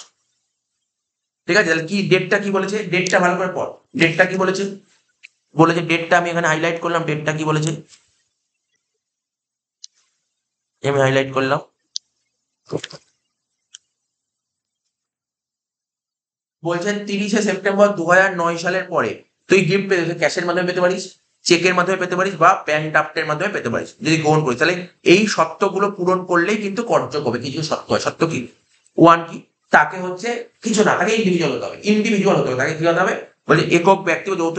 ঠিক আছে? তাহলে কি ডেটটা কি বলেছে? ডেটটা ভালো করে পড়, ডেটটা কি বলেছে? বলেছে ডেটটা আমি এখানে হাইলাইট করলাম, ডেটটা কি বলেছে আমি হাইলাইট করলাম। বলছেন 30 সেপ্টেম্বর 2009 সালের পরে তুই গিফট পেতে ক্যাশের মাধ্যমে পেতে পারিস, চেকের মাধ্যমে পেতে পারিস বা ব্যাংক ড্রাফটের মাধ্যমে পেতে পারিস যদি গ্রহণ করিস। তাহলে এই শর্তগুলো পূরণ করলেই কিন্তু কার্যক হবে। কিছু শর্ত হয়, শর্ত কি? ওয়ান কি? তাকে হচ্ছে কিছু না, তাকে ইন্ডিভিজুয়াল হতে হবে, ইন্ডিভিজুয়াল হতে হবে। তাকে কি হতে হবে? বলছে একক ব্যক্তি ও যৌথ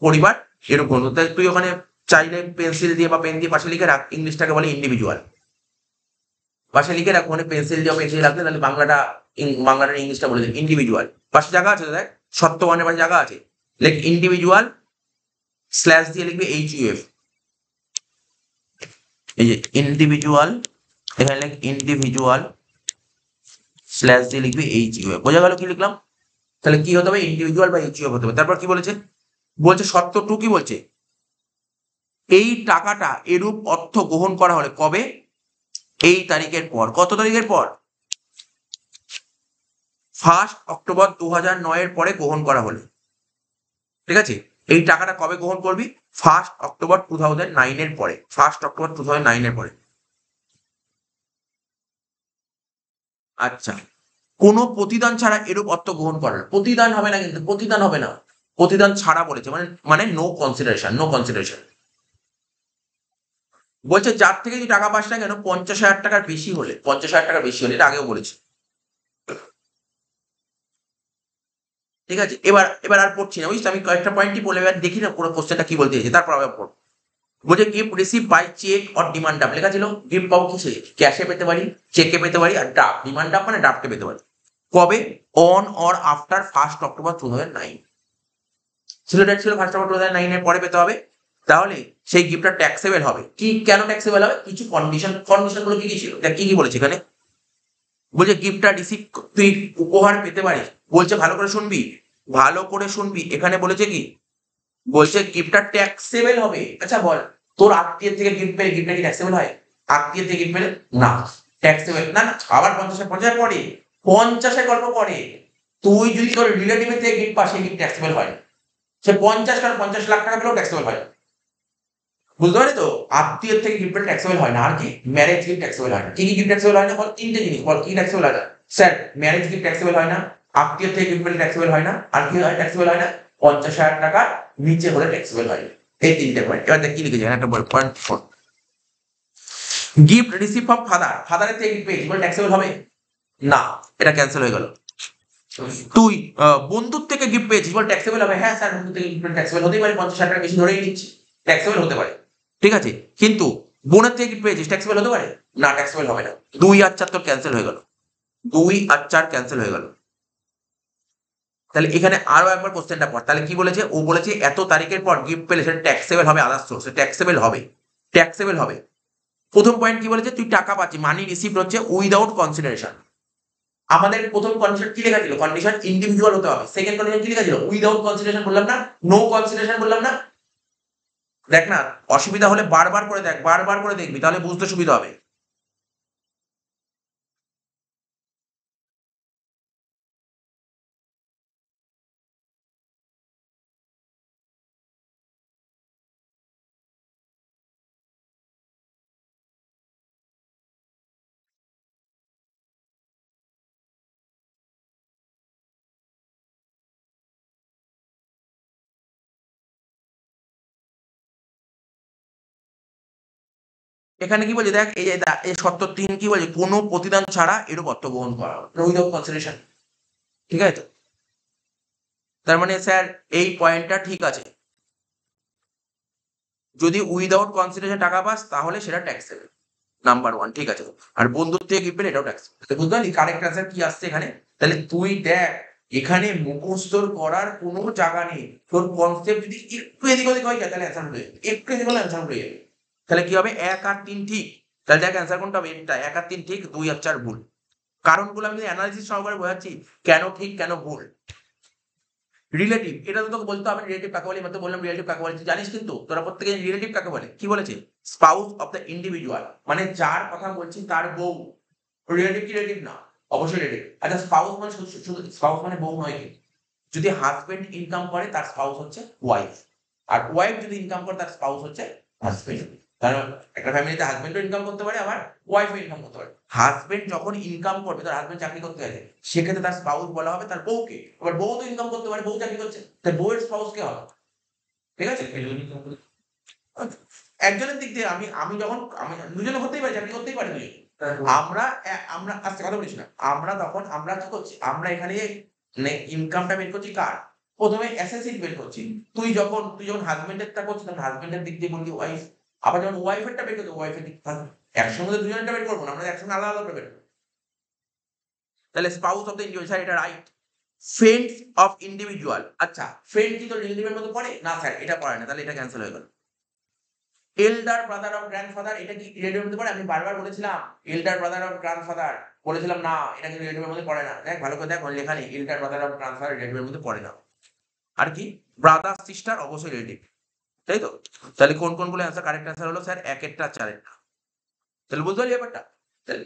পরিবার এরকম। তাই তুই ওখানে চাইলে পেন্সিল দিয়ে বা পেন দিয়ে পাশে লিখে রাখ, ইংলিশটাকে বলে ইন্ডিভিজুয়াল। পাশে লিখে রাখ, ওখানে পেন্সিল দিয়ে পেন্সিল রাখলে তাহলে বাংলাটার ইংলিশটা বলে দিন ইন্ডিভিজুয়াল। পাশে জায়গা আছে দেখ, সত্য ওয়ানের পাশে জায়গা আছে, লেখ ইন্ডিভিজুয়াল স্ল্যাশ দিয়ে লিখবে এইচইউএফ। এই যে ইন্ডিভিজুয়াল, এখানে লেখ ইন্ডিভিজুয়াল স্ল্যাশ দিয়ে লিখবে এইচইউএফ। বোঝা গেল কি লিখলাম? তাহলে কি হতে হবে? ইন্ডিভিজুয়াল বা এইচইউএফ হতে হবে। তারপর কি বলেছে? বলছে শর্ত টু কি বলছে? এই টাকাটা এরূপ অর্থ গ্রহণ করা হলে কবে? এই তারিখের পর। কত তারিখের পর? 1 অক্টোবর 2009 এর পরে গ্রহণ করা হলে, ঠিক আছে? এই টাকাটা কবে গ্রহণ করবি? 1 অক্টোবর 2009 এর পরে, 1 অক্টোবর 2009 এর পরে। আচ্ছা, কোনো প্রতিদান ছাড়া এরূপ অর্থ গ্রহণ করার, প্রতিদান হবে না কিন্তু, প্রতিদান হবে না, প্রতিদান ছাড়া বলেছে, মানে মানে নো কনসিডারেশন, নো কনসিডারেশন। বলছে যার থেকে তুই টাকা পাস না কেন 50,000 টাকার বেশি হলে, 50,000 টাকার বেশি হলে, এটা আগেও বলেছি, ঠিক আছে? এবার আর পড়ছি না, বুঝলি? আমি কয়েকটা পয়েন্টই বলে এবার দেখি না পুরো কোশ্চেনটা কি বলতে চাইছে, তারপর আবার পড়। বলছে gift receive by cheque or demand draft, লেখা ছিল গিফট পাবো কিসে? ক্যাশে পেতে পারি, চেকে পেতে পারি, আর ড্রাফট, ডিমান্ড ড্রাফট মানে ড্রাফটে পেতে পারি। কবে? On or after 1 October 2009। ছিল ডেট ছিল 1 অক্টোবর 2009 এর পরে পেতে হবে। তাহলে সেই গিফটটা ট্যাক্সেবল হবে। কি কেন ট্যাক্সেবল হবে? কিছু কন্ডিশন, কন্ডিশন গুলো কি কি ছিল দেখ, কি কি বলেছে এখানে। বলছে গিফটটা রিসিভ, তুই উপহার পেতে পারিস। বলছে ভালো করে শুনবি, ভালো করে শুনবি, এখানে বলেছে কি? বলছে গিফটটা ট্যাক্সেবল হবে। আচ্ছা বল, তোর আত্মীয়ের থেকে গিফট পেলে গিফটটা কি ট্যাক্সেবল হয়? আত্মীয়ের থেকে গিফট পেলে না, ট্যাক্সেবল না। না, আবার 50 পরে, 50 গল্প পরে। তুই যদি তোর রিলেটিভের থেকে গিফট পাস, সেই গিফট ট্যাক্সেবল হয়। সে 50 কারণ 50 লাখ টাকা পেলেও ট্যাক্সেবল হয়। বুঝতে পারি তো? আত্মীয়ের থেকে গিফট পেলে ট্যাক্সেবল হয় না। আর কি? ম্যারেজ গিফট ট্যাক্সেবল হয় না। কি গিফট ট্যাক্সেবল হয় না? বল, ৩ টে জিনিস বল, কি ট্যাক্সেবল হয় না? স্যার, ম্যারেজ গিফট ট্যাক্সেবল হয় না, আত্মীয়ের থেকে গিফট পেলে ট্যাক্সেবল হয় না, আর কি হয় ট্যাক্সেবল হয় না? ৫০,০০০ টাকার নিচে হলে ট্যাক্সেবল হয়। এই ৩ টে পয়েন্ট। এবার দেখ কি লিখেছি এখানে, একটা পয়েন্ট শোন। গিফট রিসিভ ফ্রম ফাদার, ফাদারের থেকে গিফট পেয়েছি, বলে ট্যাক্সেবল হবে? না, এটা ক্যান্সেল হয়ে গেল। তুই বন্ধুর থেকে গিফট পেয়েছিস, বল ট্যাক্সেবল হবে? হ্যাঁ স্যার, বন্ধুর থেকে গিফট ট্যাক্সেবল হতেই পারে, ৫০,০০০ টাকা বেশি ধরেই নিচ্ছি, ট্যাক্সেবল হতে পারে। ঠিক আছে, কিন্তু বোনের থেকে গিফট পেয়েছিস, ট্যাক্সেবল হতে পারে না? ট্যাক্সেবল হবে না। ২ আর ৪ তোর ক্যান্সেল হয়ে গেল, ২ আর ৪ ক্যান্সেল হয়ে গেল। তাহলে এখানে আরো একবার কোশ্চেনটা পড়। তাহলে কি বলেছে? ও বলেছে এত তারিখের পর গিফট পেলে সেটা ট্যাক্সেবল হবে, আদার্স সোর্সে ট্যাক্সেবল হবে, ট্যাক্সেবল হবে। প্রথম পয়েন্ট কি বলেছে? তুই টাকা পাচ্ছিস, মানি রিসিভড হচ্ছে উইদাউট কনসিডারেশন। আমাদের প্রথম কন্ডিশন কি লেখা ছিল? কন্ডিশন ইন্ডিভিজুয়াল হতে হবে। সেকেন্ড কন্ডিশন কি লেখা ছিল? উইদাউট কনসিডারেশন বললাম না? নো কনসিডারেশন বললাম না? দেখ না, অসুবিধা হলে বারবার করে দেখ, বারবার করে দেখবি, তাহলে বুঝতে সুবিধা হবে। এখানে কি বলছে দেখ, এই যে এই শর্ত ৩ কি বলছে? কোনো প্রতিদান ছাড়া এরূপ অর্থ গ্রহণ করা, উইদাউট কনসিডারেশন। ঠিক আছে তো? তার মানে স্যার এই পয়েন্টটা ঠিক আছে, যদি উইদাউট কনসিডারেশন টাকা পাস তাহলে সেটা ট্যাক্সেবল, নাম্বার 1। ঠিক আছে, আর বন্ধুর থেকে গিফট পেলে এটাও ট্যাক্সেবল। বুঝতে পারলি কারেক্ট অ্যান্সার কি আসছে এখানে? তাহলে তুই দেখ, এখানে মুখস্থ করার কোনো জায়গা নেই। তোর কনসেপ্ট যদি একটু এদিক ওদিক হয়ে যায় তাহলে অ্যান্সার ভুলে যাবে, একটু এদিক হলে অ্যান্সার ভুলে যাবে। তাহলে কি হবে? ১ আর ৩ ঠিক। তাহলে দেখ অ্যান্সার কোনটা হবে? এটা। ১ আর ৩ ঠিক, ২ আর ৪ ভুল। কারণগুলো আমি অ্যানালিসিস সহকারে বোঝাচ্ছি, কেন ঠিক কেন ভুল। রিলেটিভ, এটা তো তোকে বলতে হবে রিলেটিভ কাকে বলে। আমি বললাম রিলেটিভ কাকে বলে, তুই জানিস কিন্তু, তোরা প্রত্যেকে রিলেটিভ কাকে বলে। কি বলেছে? স্পাউস অফ দ্য ইন্ডিভিজুয়াল, মানে যার কথা বলছি তার বউ। রিলেটিভ কি রিলেটিভ না? অবশ্যই রিলেটিভ। আচ্ছা, স্পাউস মানে শুধু স্পাউস মানে বউ নয় কি? যদি হাজবেন্ড ইনকাম করে তার স্পাউস হচ্ছে ওয়াইফ, আর ওয়াইফ যদি ইনকাম করে তার স্পাউস হচ্ছে হাজবেন্ড। কারণ একটা ফ্যামিলিতে হাজবেন্ডও ইনকাম করতে পারে, আবার ওয়াইফও ইনকাম করতে পারে। হাজবেন্ড যখন ইনকাম করবে, তার হাজবেন্ড চাকরি করতে গেছে, সেক্ষেত্রে তার স্পাউস বলা হবে তার বউকে। আবার বউ তো ইনকাম করতে পারে, বউ চাকরি করছে, তাই বউয়ের স্পাউস কে হবে? ঠিক আছে, একজনের দিক দিয়ে আমি আমি যখন আমি দুজনে হতেই পারে, চাকরি করতেই পারে দুজন। আমরা আমরা আজকে কথা বলিস না, আমরা তখন আমরা কি করছি? আমরা এখানে মানে ইনকামটা বের করছি কার? প্রথমে অ্যাসেসিট বের করছি। তুই যখন হাজবেন্ডেরটা করছিস, তখন হাজবেন্ডের দিক দিয়ে বললি ওয়াইফ। আবার যখন ওয়াইফেরটা বের করছি, ওয়াইফের দিক থাকবে। একসঙ্গে তো দুজনেরটা বের করবো না, আমরা একসঙ্গে আলাদা আলাদা বের করবো। তাহলে spouse of the individual, sir এটা রাইট। ফ্রেন্ডস অফ ইন্ডিভিজুয়াল, আচ্ছা ফ্রেন্ড কি তোর রিলেটিভের মধ্যে পড়ে? না স্যার, এটা পড়ে না, তাহলে এটা ক্যান্সেল হয়ে গেল। এল্ডার ব্রাদার অফ গ্র্যান্ডফাদার, এটা কি রিলেটিভের মধ্যে পড়ে? আমি বারবার বলেছিলাম এল্ডার ব্রাদার অফ গ্র্যান্ডফাদার, বলেছিলাম না এটা কিন্তু রিলেটিভের মধ্যে পড়ে না। দেখ ভালো করে দেখ, ওখানে লেখা নেই এল্ডার ব্রাদার অফ গ্র্যান্ডফাদার রিলেটিভের মধ্যে পড়ে না। আর কি? ব্রাদার সিস্টার অবশ্যই রিলেটিভ, তাই তো? তাহলে কোন কোনগুলো অ্যান্সার? কারেক্ট অ্যান্সার হলো স্যার ১ এরটা ৪ এরটা। তাহলে বুঝতে পারলি ব্যাপারটা? তাহলে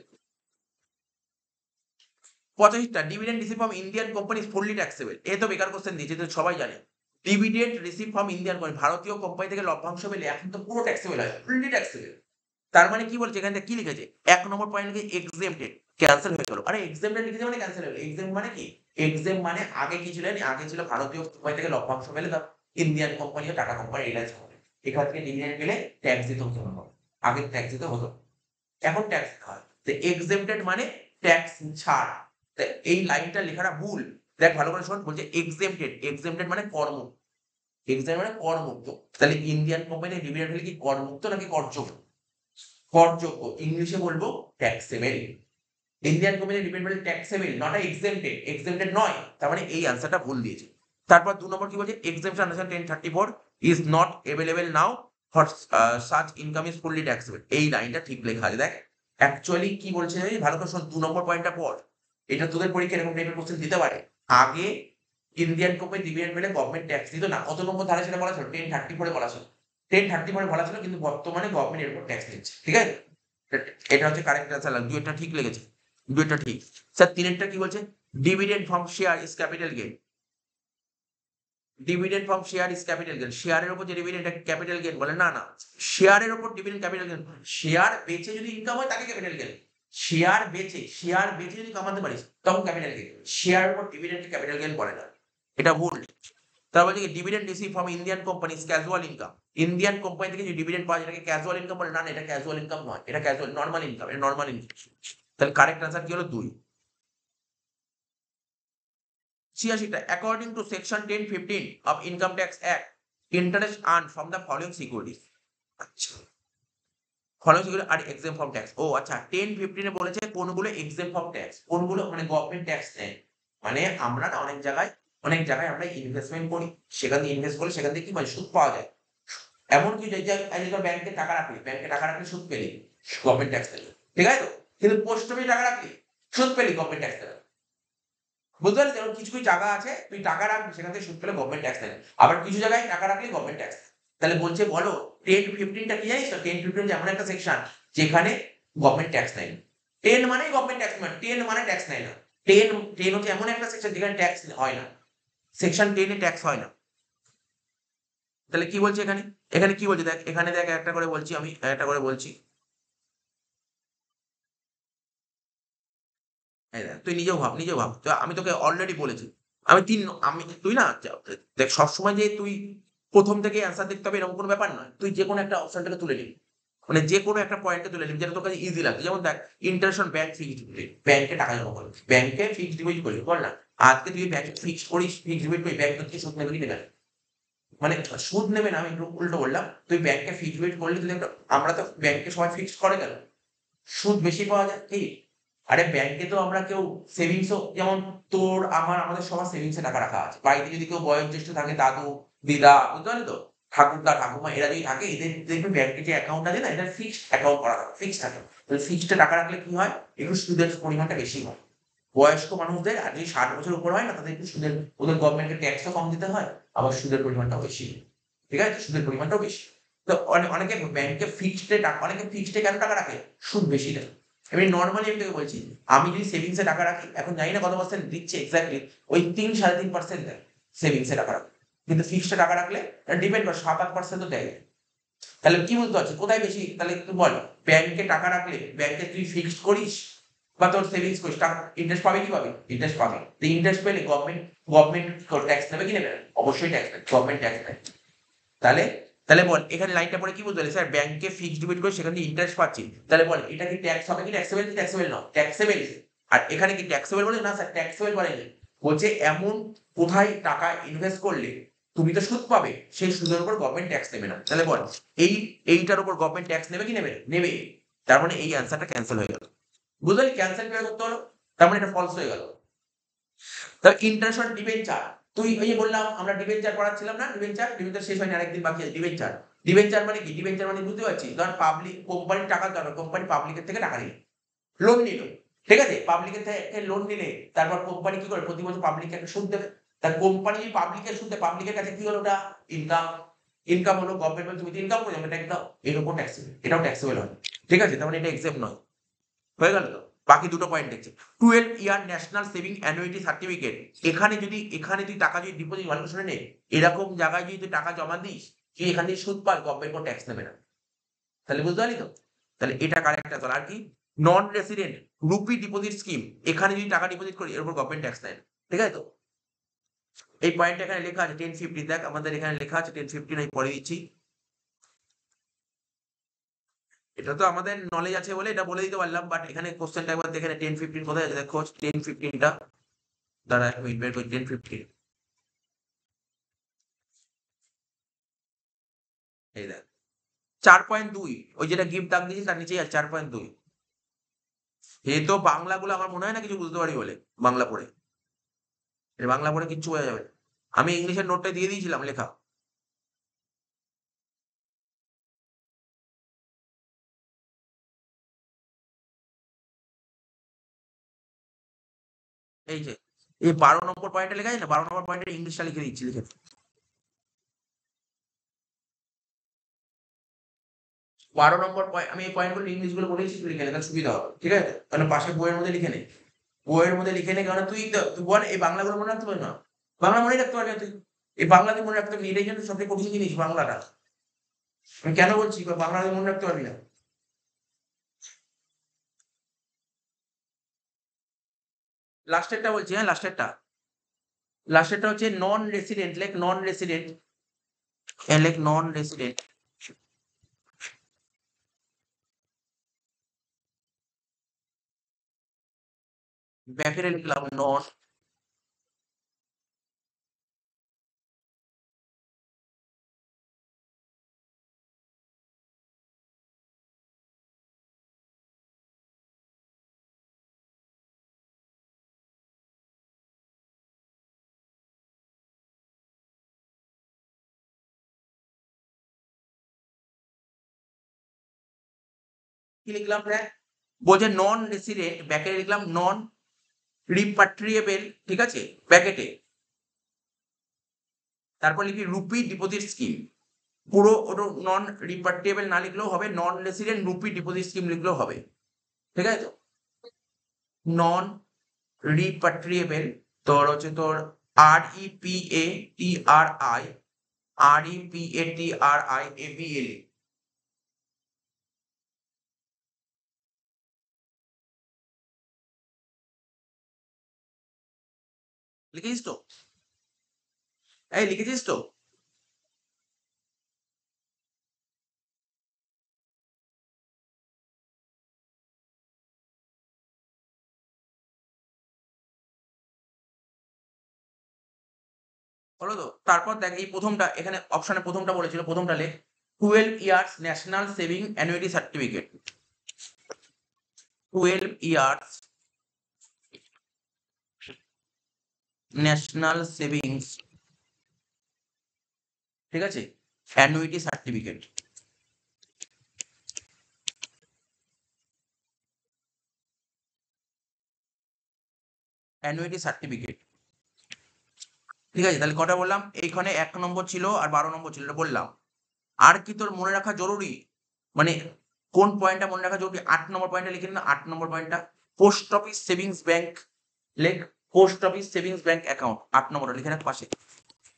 ৮৫ টা dividend receive from Indian company fully taxable. এ তো বেকার কোশ্চেন দিয়েছে, তো সবাই জানে। Dividend receive from Indian company, ভারতীয় কোম্পানি থেকে লভ্যাংশ পেলে এখন তো পুরো ট্যাক্সেবল হয়, ফুললি ট্যাক্সেবল। তার মানে কি বলছে এখানে? কি লিখেছে? ১ নম্বর পয়েন্ট লিখে এক্সেম্পটেড, ক্যান্সেল হয়ে গেল। আরে এক্সেম্পটেড লিখেছে মানে ক্যান্সেল হয়ে গেল। এক্সেম্প মানে কি? এক্সেম্প মানে আগে কি ছিল? আগে ছিল ভারতীয় কোম্পানি থেকে লভ্যাংশ পেলে তার ইন্ডিয়ান কোম্পানি ও টাটা কোম্পানি রিলায়েন্স কোম্পানি, এখান থেকে ডিভিডেন্ড পেলে ট্যাক্স দিতে হতো না। আগে ট্যাক্স দিতে হতো, এখন ট্যাক্স দিতে হয়। তো এক্সেম্পটেড মানে ট্যাক্স ছাড়। তা এই লাইনটা লেখাটা ভুল। দেখ ভালো করে শোন, বলছে এক্সেম্পটেড, এক্সেম্পটেড মানে করমুক্ত, এক্সেম্পটেড মানে করমুক্ত। তাহলে ইন্ডিয়ান কোম্পানি ডিভিডেন্ড পেলে কি করমুক্ত নাকি করযোগ্য? করযোগ্য, ইংলিশে বলবো ট্যাক্সেবল। ইন্ডিয়ান কোম্পানি ডিভিডেন্ড পেলে ট্যাক্সেবল, নট এক্সেম্পটেড, এক্সেম্পটেড নয়। তার মানে এই অ্যান্সারটা ভুল দিয়েছে। তারপর ২ নম্বর কি বলছে? Exemption under 1034 is not available now for such income is fully taxable. এই লাইনটা ঠিক লেখা আছে। দেখ অ্যাকচুয়ালি কি বলছে ভালো করে শোন, ২ নম্বর পয়েন্টটা পড়। এটা তোদের পরীক্ষায় এরকম টাইপের কোশ্চেন দিতে পারে। আগে ইন্ডিয়ান কোম্পানি ডিভিডেন্ড পেলে গভর্নমেন্ট ট্যাক্স দিত না। কত নম্বর ধারা সেটা বলা ছিল? 1034 এ বলা ছিল। 1034 এ বলা ছিল, কিন্তু বর্তমানে গভর্নমেন্ট এর উপর ট্যাক্স দিচ্ছে। ঠিক আছে? এটা হচ্ছে কারেক্ট অ্যান্সার। ২ এরটা ঠিক লেগেছে, ২ এরটা ঠিক। স্যার ৩ এরটা কি বলছে? Dividend from share is capital gain. Dividend from share is capital gain. শেয়ারের উপর যে ডিভিডেন্ড ক্যাপিটাল গেইন বলে? না না, শেয়ারের উপর ডিভিডেন্ড ক্যাপিটাল গেইন। শেয়ার বেচে যদি ইনকাম হয় তাকে ক্যাপিটাল গেইন। শেয়ার বেচে যদি কামাতে পারিস তখন ক্যাপিটাল গেইন। শেয়ারের উপর ডিভিডেন্ড ক্যাপিটাল গেইন বলে না, এটা ভুল। তার বলছে কি dividend receive from Indian companies casual income. Indian company থেকে যে ডিভিডেন্ড পাওয়া যায় এটাকে ক্যাজুয়াল ইনকাম বলে? না না, এটা ক্যাজুয়াল ইনকাম নয়, এটা ক্যাজুয়াল নরমাল ইনকাম, এটা নরমাল ইনকাম। তাহলে কারেক্ট আনসার কি হলো? 2। 86টা, according to section 10(15) of income tax act, interest earned from the following securities. আচ্ছা, following security are exempt from tax. ও আচ্ছা, 10(15) বলেছে কোনগুলো এক্সেম ফ্রম ট্যাক্স, কোনগুলো মানে গভর্নমেন্ট ট্যাক্স নেয়। মানে আমরা না অনেক জায়গায় আমরা ইনভেস্টমেন্ট করি, সেখান থেকে ইনভেস্ট করলে সেখান থেকে কি মানে সুদ পাওয়া যায়। এমন কি ব্যাংকে টাকা রাখলে সুদ পেলি গভর্নমেন্ট ট্যাক্স দেবে, ঠিক আছে তো? কিন্তু পোস্ট অফিসে টাকা রাখলি সুদ পেলি গভর্নমেন্ট ট্যাক্স দেবে। বুঝতে পারলি? যেমন কিছু কিছু জায়গা আছে তুই টাকা রাখবি সেখান থেকে সুদ পেলে গভর্নমেন্ট ট্যাক্স দেয়, আবার কিছু জায়গায় টাকা রাখলে গভর্নমেন্ট ট্যাক্স। তাহলে বলছে বলো 10(15)টা কি জানিস তো? 10(15) যেমন একটা সেকশন যেখানে গভর্নমেন্ট ট্যাক্স নেয়। 10 মানেই গভর্নমেন্ট ট্যাক্স নয়, 10 মানে ট্যাক্স নেয় না। 10 হচ্ছে এমন একটা সেকশন যেখানে ট্যাক্স হয় না, সেকশন 10 এ ট্যাক্স হয় না। তাহলে কি বলছে এখানে? এখানে কি বলছে দেখ, এখানে দেখ একটা করে বলছি, আমি একটা করে বলছি। এই দেখ, তুই নিজেও ভাব তো, আমি তোকে অলরেডি বলেছি। তুই না দেখ, সবসময় যে তুই প্রথম থেকে অ্যান্সার দেখতে হবে এরকম কোনো ব্যাপার নয়। তুই যে কোনো একটা অপশনটাকে তুলে নিবি, মানে যে কোনো একটা পয়েন্টকে তুলে নিবি যেটা তোর কাছে ইজি লাগবে। যেমন দেখ, interest on bank fixed deposit, ব্যাংকে টাকা জমা করবি, ব্যাংকে ফিক্সড ডিপোজিট করবি, বল না আজকে তুই ব্যাংকে ফিক্সড করিস, ফিক্সড ডিপোজিট করিস, ব্যাংক থেকে সুদ নেবে কি নেবে না? মানে সুদ নেবে না, আমি একটু উল্টো বললাম। তুই ব্যাংকে ফিক্সড ডিপোজিট করলে তুই আমরা তো ব্যাংকে সবাই ফিক্সড করে গেল, সুদ বেশি পাওয়া যায় কি? আরে ব্যাংকে তো আমরা কেউ সেভিংসও, যেমন তোর আমাদের সবার সেভিংসে টাকা রাখা আছে। বাড়িতে যদি কেউ বয়োজ্যেষ্ঠ থাকে, দাদু দিদা, বুঝতে পারলি তো, ঠাকুরদা ঠাকুমা, এরা যদি থাকে, এদের দেখবে ব্যাংকে যে অ্যাকাউন্ট আছে না, এটা ফিক্সড অ্যাকাউন্ট করা হয়, ফিক্সড অ্যাকাউন্ট। তাহলে ফিক্সড টাকা রাখলে কি হয়, একটু সুদের পরিমাণটা বেশি হয়। বয়স্ক মানুষদের আর যদি 60 বছর উপর হয় না, তাদের একটু সুদের, ওদের গভর্নমেন্টকে ট্যাক্সও কম দিতে হয়, আবার সুদের পরিমাণটাও বেশি। ঠিক আছে, সুদের পরিমাণটাও বেশি। তো অনেকে ব্যাংকে ফিক্সড টাকা, অনেকে ফিক্সডে কেন টাকা রাখে? সুদ বেশি দেয়। আমি নর্মালি আমি তোকে বলছি, আমি যদি সেভিংসে টাকা রাখি, এখন জানি না কত পার্সেন্ট দিচ্ছে এক্স্যাক্টলি, ওই 3-3.5% দেয় সেভিংসে টাকা রাখলে। কিন্তু ফিক্সডে টাকা রাখলে ডিপেন্ড করে 7-8% তো দেয়। তাহলে কি বুঝতে পারছিস কোথায় বেশি? তাহলে তুই বল, ব্যাংকে টাকা রাখলে, ব্যাংকে তুই ফিক্সড করিস বা তোর সেভিংস করিস, টাকা ইন্টারেস্ট পাবে কি পাবে? ইন্টারেস্ট পাবে। তো ইন্টারেস্ট পেলে গভর্নমেন্ট ট্যাক্স নেবে কি নেবে না? অবশ্যই ট্যাক্স নেবে, গভর্নমেন্ট ট্যাক্স নেবে। তাহলে তাহলে বল, এখানে লাইনটা পড়ে কি বুঝতে পারলি? স্যার ব্যাংকে ফিক্সড ডিপোজিট করে সেখান থেকে ইন্টারেস্ট পাচ্ছি, তাহলে বল এটা কি ট্যাক্স হবে কি ট্যাক্সেবল? কি ট্যাক্সেবল না? ট্যাক্সেবল। আর এখানে কি ট্যাক্সেবল বলে? না স্যার, ট্যাক্সেবল বলেনি, বলছে এমন কোথায় টাকা ইনভেস্ট করলে তুমি তো সুদ পাবে, সেই সুদের উপর গভর্নমেন্ট ট্যাক্স নেবে না। তাহলে বল এইটার উপর গভর্নমেন্ট ট্যাক্স নেবে কি নেবে? নেবে। তার মানে এই অ্যান্সারটা ক্যান্সেল হয়ে গেল। বুঝলি ক্যান্সেল কিভাবে করতে হলো? তার মানে এটা ফলস হয়ে গেল। তবে ইন্টারেস্ট অন ডিবেঞ্চার, তুই ওই যে বললাম আমরা ডিবেঞ্চার পড়াচ্ছিলাম না, ডিবেঞ্চার শেষ হয়নি, আরেকদিন বাকি আছে। ডিবেঞ্চার মানে কি? ডিবেঞ্চার মানে বুঝতে পারছিস? ধর পাবলিক, কোম্পানির টাকা দরকার, কোম্পানি পাবলিকের থেকে টাকা নিল, লোন নিল, ঠিক আছে? পাবলিকের থেকে লোন নিলে তারপর কোম্পানি কি করে? প্রতি বছর পাবলিককে একটা সুদ দেবে। তা কোম্পানি যদি পাবলিকের সুদ দেয়, পাবলিকের কাছে কি হলো? ওটা ইনকাম। ইনকাম হলো, গভর্নমেন্ট তুমি তো ইনকাম করে যাবে, এটা একদম এর উপর ট্যাক্সেবল, এটাও ট্যাক্সেবল হয়, ঠিক আছে? তার মানে এটা এক্সেপ্ট নয়। হয়ে গেল তো? বাকি দুটো পয়েন্ট দেখছি। 12 ইয়ার ন্যাশনাল সেভিং অ্যানুইটি সার্টিফিকেট, এখানে তুই টাকা যদি ডিপোজিট, ভালো শুনে নে, এরকম জায়গায় যদি তুই টাকা জমা দিস, তুই এখান থেকে সুদ পাস, গভর্নমেন্ট কোনো ট্যাক্স নেবে না। তাহলে বুঝতে পারলি তো? তাহলে এটা কারেক্ট আছে। আর কি? নন রেসিডেন্ট রুপি ডিপোজিট স্কিম, এখানে যদি টাকা ডিপোজিট করি এর উপর গভর্নমেন্ট ট্যাক্স নেয় না, ঠিক আছে তো? এই পয়েন্টটা এখানে লেখা আছে 10(15), দেখ আমাদের এখানে লেখা আছে 10(15), আমি পড়ে দিচ্ছি। এটা তো আমাদের নলেজ আছে বলে এটা বলে দিতে পারলাম, বাট এখানে কোশ্চেনটা একবার দেখে নে 10(15) কোথায় আছে দেখো। 10(15)টা দাঁড়া, এক মিনিট বের করি। 10(15), এই দেখ 4.2, ওই যেটা গিফট দাগ দিয়েছি তার নিচেই আছে 4.2। এই তো বাংলাগুলো আমার মনে হয় না কিছু বুঝতে পারি বলে, বাংলা পড়ে, এর বাংলা পড়ে কিচ্ছু বোঝা যাবে না। আমি ইংলিশের নোটটা দিয়ে দিয়েছিলাম লেখা। এই যে এই 12 নম্বর পয়েন্টে লেখা আছে না, 12 নম্বর পয়েন্টের ইংলিশটা লিখে দিচ্ছি, লিখে 12 নম্বর পয়েন্ট, আমি এই পয়েন্টগুলো ইংলিশ গুলো বলেছি, তুই লিখে নে, তাহলে সুবিধা হবে, ঠিক আছে? তাহলে পাশে বইয়ের মধ্যে লিখে নে, বইয়ের মধ্যে লিখে নে, কারণ তুই বল এই বাংলাগুলো মনে রাখতে পারবি না, বাংলা মনে রাখতে পারবি না তুই, এই বাংলাতে মনে রাখতে হবে, এটাই কিন্তু সবথেকে কঠিন জিনিস বাংলাটা। আমি কেন বলছি বাংলাতে মনে রাখতে পারবি না? লাস্টেরটা বলছি, হ্যাঁ লাস্টেরটা হচ্ছে non resident, like non resident, like non resident, ব্যাকেটে লিখলাম নন কি লিখলাম দেখ, বলছে নন রেসিডেন্ট, ব্যাকেটে লিখলাম নন রিপাট্রিয়েবল, ঠিক আছে, ব্যাকেটে, তারপর লিখি রুপি ডিপোজিট স্কিম, পুরো ওটা নন রিপাট্রিয়েবল না লিখলেও হবে, non resident rupee deposit scheme লিখলেও হবে, ঠিক আছে তো? নন রিপাট্রিয়েবল তোর হচ্ছে তোর REPATRIABL, লিখেছিস তো? এই লিখেছিস তো? হলো তো? তারপর দেখ এই প্রথমটা এখানে অপশনে প্রথমটা বলেছিল, প্রথমটা লেখ 12 years national saving annuity certificate, 12 years national savings, ঠিক আছে, অ্যানুইটি সার্টিফিকেট, অ্যানুইটি সার্টিফিকেট, ঠিক আছে? তাহলে কটা বললাম? এইখানে 1 নম্বর ছিল আর 12 নম্বর ছিল, এটা বললাম। আর কি তোর মনে রাখা জরুরি, মানে কোন পয়েন্টটা মনে রাখা জরুরি? 8 নম্বর পয়েন্টটা লিখে না, 8 নম্বর পয়েন্টটা পোস্ট অফিস সেভিংস ব্যাংক, লেখ post office savings bank account, 8 নম্বরটা লিখে রাখ পাশে।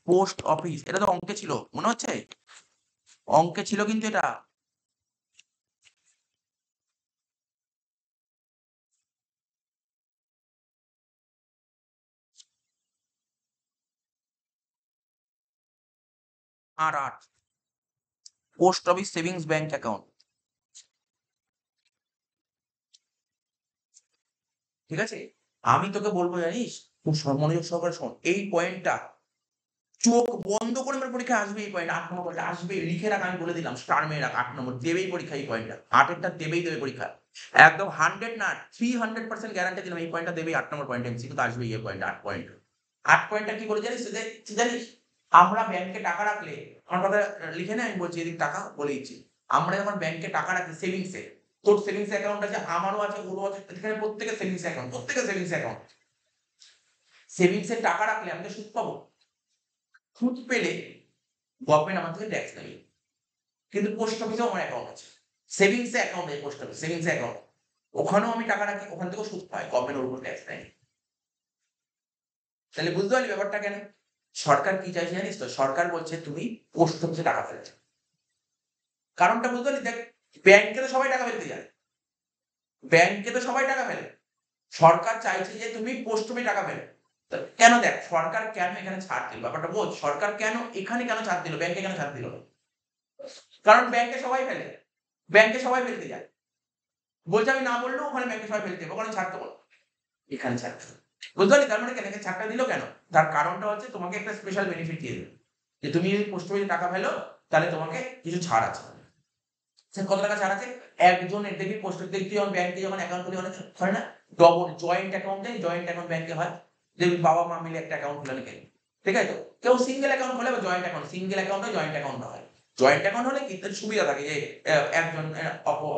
পোস্ট অফিস, এটা তো অঙ্কে ছিল মনে হচ্ছে, অঙ্কে ছিল কিন্তু এটা। আর 8 post office savings bank account, ঠিক আছে? আমি তোকে বলবো জানিস, খুব মনোযোগ সহকারে শোন এই পয়েন্টটা, চোখ বন্ধ করে আমার পরীক্ষা আসবে এই পয়েন্ট, 8 নম্বর পয়েন্ট আসবে, লিখে রাখ, আমি বলে দিলাম, স্টার মেরে রাখ, 8 নম্বর দেবেই পরীক্ষা, এই পয়েন্টটা 8 এরটা দেবেই দেবে পরীক্ষা, একদম 100 না 300% গ্যারান্টি দিলাম, এই পয়েন্টটা দেবেই, 8 নম্বর পয়েন্ট এমসিকিউ তো আসবেই এই পয়েন্ট, 8 পয়েন্ট। 8 পয়েন্টটা কি বলে জানিস জানিস, আমরা ব্যাংকে টাকা রাখলে, আমার কথা লিখে নে, আমি বলছি এদিক টাকা বলে দিচ্ছি, আমরা যখন ব্যাংকে টাকা রাখি সেভিংসে, তোর সেভিংস অ্যাকাউন্ট আছে, আমারও আছে, ওরও আছে, এখানে প্রত্যেকের সেভিংস অ্যাকাউন্ট, প্রত্যেকের সেভিংস অ্যাকাউন্ট, সেভিংসে টাকা রাখলে আমি তো সুদ পাবো, সুদ পেলে গভর্নমেন্ট আমার থেকে ট্যাক্স নেবে, কিন্তু পোস্ট অফিসেও আমার অ্যাকাউন্ট আছে, সেভিংস অ্যাকাউন্ট নেই, পোস্ট অফিস সেভিংস অ্যাকাউন্ট, ওখানেও আমি টাকা রাখি, ওখান থেকেও সুদ পাই, গভর্নমেন্ট ওর উপর ট্যাক্স নেয়। তাহলে বুঝতে পারলি ব্যাপারটা কেন? সরকার কি চাইছে জানিস তো? সরকার বলছে তুমি পোস্ট অফিসে টাকা ফেলেছো, কারণটা বুঝতে পারলি? দেখ, ব্যাংকে তো সবাই টাকা ফেলতে যায়, ব্যাংকে তো সবাই টাকা ফেলে, সরকার চাইছে যে তুমি পোস্ট অফিসে টাকা ফেলে, কেন? দেখ সরকার কেন এখানে ছাড় দিল, ব্যাপারটা বোঝ, সরকার কেন এখানে কেন ছাড় দিল, ব্যাংকে কেন ছাড় দিল? কারণ ব্যাংকে সবাই ফেলে, ব্যাংকে সবাই ফেলতে যায়, বলছে আমি না বললেও ওখানে ব্যাংকে সবাই ফেলতে হবে, ওখানে ছাড়তে বলো, এখানে ছাড়তে হবে। বুঝতে পারলি? তার মানে কেন এখানে ছাড়টা দিল কেন? তার কারণটা হচ্ছে তোমাকে একটা স্পেশাল বেনিফিট দিয়ে দেবে, যে তুমি যদি পোস্ট অফিসে টাকা ফেলো তাহলে তোমাকে কিছু ছাড় আছে। সে কত টাকা ছাড় আছে? একজনের দেখবি পোস্ট অফিস, দেখবি যখন ব্যাংকে যখন অ্যাকাউন্ট খুলে অনেক হয় না, ডবল জয়েন্ট অ্যাকাউন্ট দেয়, জয়েন্ট অ্যাকাউন্ট ব্যাংকে হয়, দেখবি বাবা মা মিলে একটা অ্যাকাউন্ট খুলে নেবে, ঠিক আছে তো? কেউ সিঙ্গেল অ্যাকাউন্ট খোলে বা জয়েন্ট অ্যাকাউন্ট, সিঙ্গেল অ্যাকাউন্ট হয়, জয়েন্ট অ্যাকাউন্ট হয়। জয়েন্ট অ্যাকাউন্ট হলে কি তার সুবিধা থাকে যে একজন